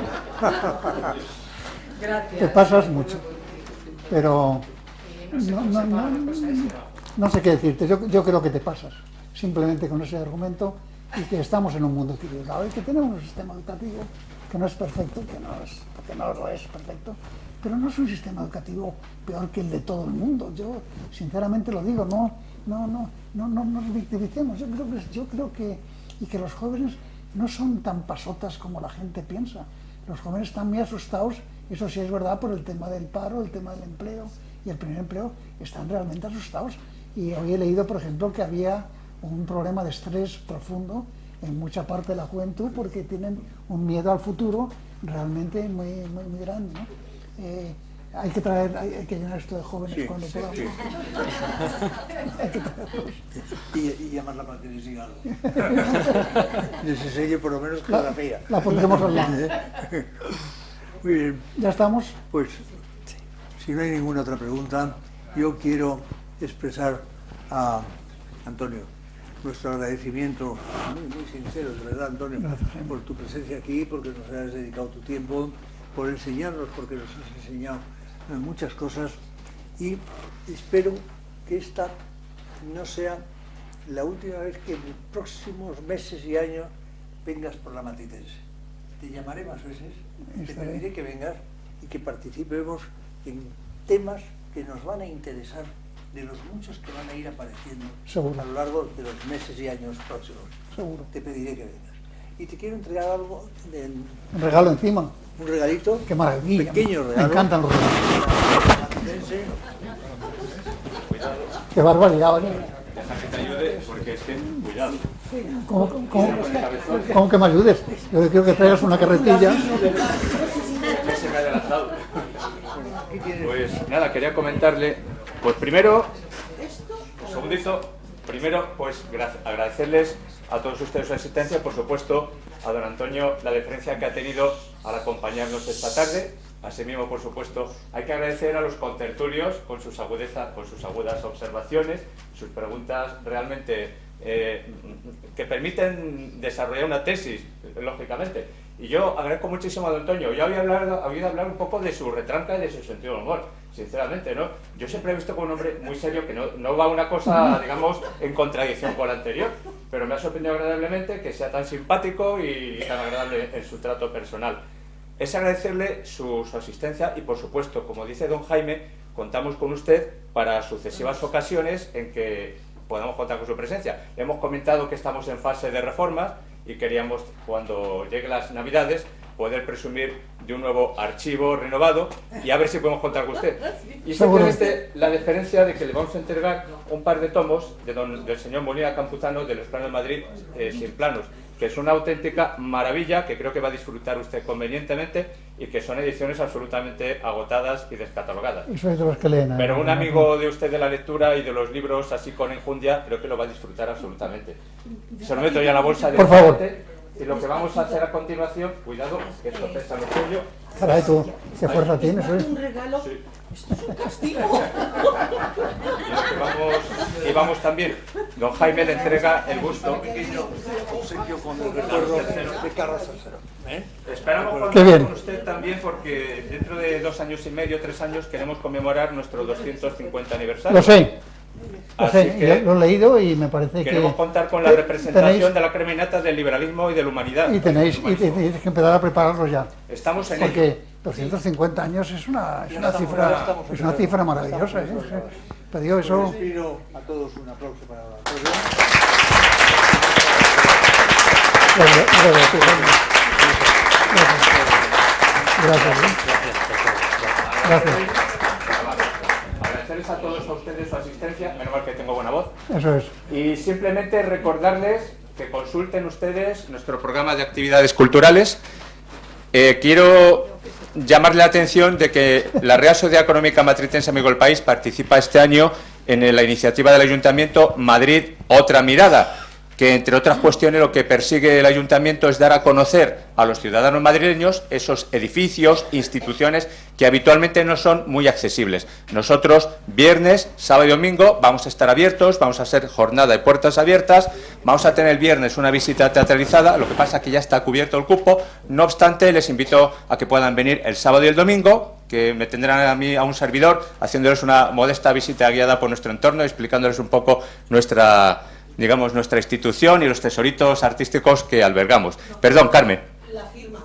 S2: Gracias. Te pasas mucho, pero no sé qué decirte, yo creo que te pasas, simplemente con ese argumento, y que estamos en un mundo equilibrado, y que tenemos un sistema educativo que no es perfecto, que no lo es perfecto, pero no es un sistema educativo peor que el de todo el mundo. Yo sinceramente lo digo, no nos victimicemos. Yo creo que los jóvenes no son tan pasotas como la gente piensa. Los jóvenes están muy asustados Eso sí es verdad, por el tema del paro, el tema del empleo y el primer empleo, están realmente asustados. Y hoy he leído, por ejemplo, que había un problema de estrés profundo en mucha parte de la juventud porque tienen un miedo al futuro realmente muy grande, ¿no? Hay que llenar esto de jóvenes cuando podamos. Hay que traerlos.
S1: Y llamarla para que les diga algo. Les enseñe por lo menos geografía.
S2: La pondremos al lado.
S1: Muy bien.
S2: ¿Ya estamos?
S1: Pues, si no hay ninguna otra pregunta, yo quiero expresar a Antonio nuestro agradecimiento muy sincero, de verdad, Antonio, por tu presencia aquí, porque nos has dedicado tu tiempo, por enseñarnos, porque nos has enseñado muchas cosas, y espero que esta no sea la última vez que en los próximos meses y años vengas por la Matritense. Te llamaré más veces, te pediré que vengas y que participemos en temas que nos van a interesar, de los muchos que van a ir apareciendo a lo largo de los meses y años próximos.
S2: Seguro.
S1: Te pediré que vengas. Y te quiero entregar algo.
S2: Un regalo encima.
S1: Un regalito.
S2: Qué maravilla.
S1: Un pequeño regalo.
S2: Me encantan los regalos. Qué barbaridad, ¿vale?
S10: Deja que te ayude, porque es que, cuidado.
S2: ¿Cómo que me ayudes? Yo quiero que traigas una carretilla.
S10: Se me ha adelantado. Pues nada, quería comentarle, pues primero, un segundito, primero pues agradecerles a todos ustedes su asistencia, por supuesto a don Antonio la deferencia que ha tenido al acompañarnos esta tarde. Asimismo, por supuesto, hay que agradecer a los contertulios con sus agudas observaciones, sus preguntas realmente que permiten desarrollar una tesis, lógicamente. Y yo agradezco muchísimo a don Antonio. Yo había oído hablar un poco de su retranca y de su sentido del humor, sinceramente, ¿no? Yo siempre he visto como un hombre muy serio, que no va una cosa, digamos, en contradicción con la anterior, pero me ha sorprendido agradablemente que sea tan simpático y tan agradable en su trato personal. Es agradecerle su asistencia y, por supuesto, como dice don Jaime, contamos con usted para sucesivas ocasiones en que podamos contar con su presencia. Le hemos comentado que estamos en fase de reformas y queríamos, cuando lleguen las Navidades, poder presumir de un nuevo archivo renovado y a ver si podemos contar con usted. Y simplemente la deferencia de que le vamos a entregar un par de tomos del señor Molina Campuzano de los Planos de Madrid sin planos, que es una auténtica maravilla, que creo que va a disfrutar usted convenientemente y que son ediciones absolutamente agotadas y descatalogadas.
S2: Y soy de los que leen.
S10: Pero un amigo de usted de la lectura y de los libros así con enjundia, creo que lo va a disfrutar absolutamente. Se lo meto ya en la bolsa de...
S2: Por favor.
S10: Y lo que vamos a hacer a continuación, cuidado, que esto pesa lo suyo.
S2: Caray, tú, qué fuerza tienes, ¿eh?
S11: Un regalo.
S10: Sí.
S11: Esto es un castigo.
S10: Y vamos también. Don Jaime le entrega el gusto.
S1: Un pequeño obsequio con el recuerdo de Carlos III.
S10: Esperamos contar con usted también, porque dentro de 2 años y medio, 3 años, queremos conmemorar nuestro 250 aniversario.
S2: Lo sé.
S10: Que
S2: lo he leído y me parece que...
S10: Queremos contar con la representación de la creminata del liberalismo y de la humanidad.
S2: Y tenéis que empezar a prepararlo ya.
S10: Estamos en
S2: porque
S10: ello.
S2: 250 años es una cifra maravillosa. Pero digo, eso...
S1: Les pido a todos un aplauso para Antonio.
S2: Gracias.
S10: Agradecerles a todos a ustedes su asistencia, menos mal que tengo buena voz.
S2: Eso es.
S10: Y simplemente recordarles que consulten ustedes nuestro programa de actividades culturales. Quiero llamarle la atención de que la Real Sociedad Económica Matritense Amigo del País participa este año en la iniciativa del Ayuntamiento Madrid Otra Mirada, que entre otras cuestiones lo que persigue el Ayuntamiento es dar a conocer a los ciudadanos madrileños esos edificios, instituciones que habitualmente no son muy accesibles. Nosotros, viernes, sábado y domingo, vamos a estar abiertos, vamos a hacer jornada de puertas abiertas, vamos a tener el viernes una visita teatralizada, lo que pasa es que ya está cubierto el cupo. No obstante, les invito a que puedan venir el sábado y el domingo, que me tendrán a mí, a un servidor, haciéndoles una modesta visita guiada por nuestro entorno, explicándoles un poco nuestra institución y los tesoritos artísticos que albergamos. Perdón, Carmen.
S11: La firma.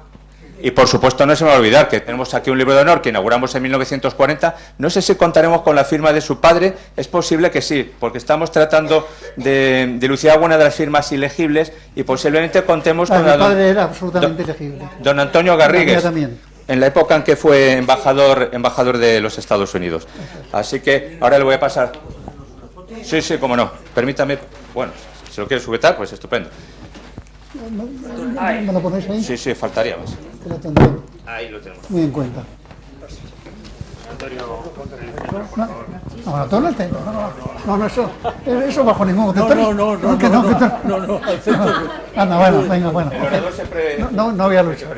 S10: Y por supuesto no se me va a olvidar que tenemos aquí un libro de honor que inauguramos en 1940. No sé si contaremos con la firma de su padre, es posible que sí, porque estamos tratando de dilucidar alguna de las firmas ilegibles y posiblemente contemos con
S2: Mi padre era absolutamente elegible.
S10: don Antonio Garrigues.
S2: También.
S10: en la época en que fue embajador de los Estados Unidos. Así que ahora le voy a pasar. Sí, sí, cómo no. Permítame. Bueno, si lo quiere sujetar, pues estupendo.
S2: ¿Me lo ponéis ahí?
S10: Sí, sí, faltaría más.
S2: Que lo tendré
S10: Ahí lo tenemos.
S2: muy en cuenta. No, todo el centro. No, eso bajo ningún concepto.
S1: No, al centro.
S2: Anda, bueno, bueno.
S10: El orador siempre...
S2: No voy a luchar.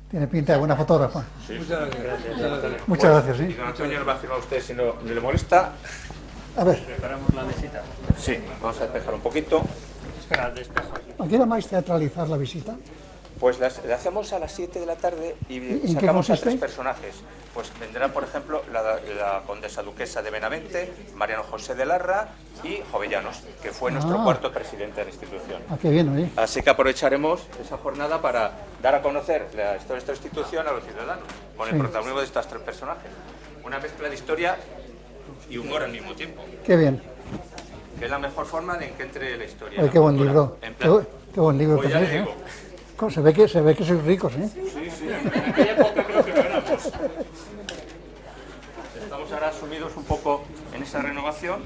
S2: Tiene pinta de buena fotógrafa.
S10: Sí.
S1: Muchas gracias.
S2: Muchas gracias, sí.
S10: Y don Antonio nos va a firmar usted si no le molesta.
S2: A ver,
S3: Preparamos la mesita.
S10: Sí, vamos a despejar un poquito.
S3: Espera, despejo.
S2: ¿a qué más teatralizar la visita?
S10: Pues la hacemos a las 7 de la tarde y
S2: ¿En qué
S10: sacamos a
S2: consiste?
S10: 3 personajes. Pues vendrán, por ejemplo, la condesa duquesa de Benavente, Mariano José de Larra y Jovellanos, que fue nuestro cuarto presidente de la institución.
S2: Ah, qué bien, oye.
S10: Así que aprovecharemos esa jornada para dar a conocer la historia de esta institución a los ciudadanos, con el protagonismo de estos 3 personajes. Una mezcla de historia y humor al mismo tiempo,
S2: Qué bien.
S10: que es la mejor forma de que entre la historia.
S2: Oye, qué buen libro.
S10: En plan,
S2: Qué buen libro
S10: pues ya
S2: tenéis,
S10: le
S2: ¿eh?
S10: digo.
S2: Se ve que sois ricos, ¿eh?
S10: Sí, sí, en aquella época creo que lo éramos. Estamos ahora sumidos un poco en esa renovación.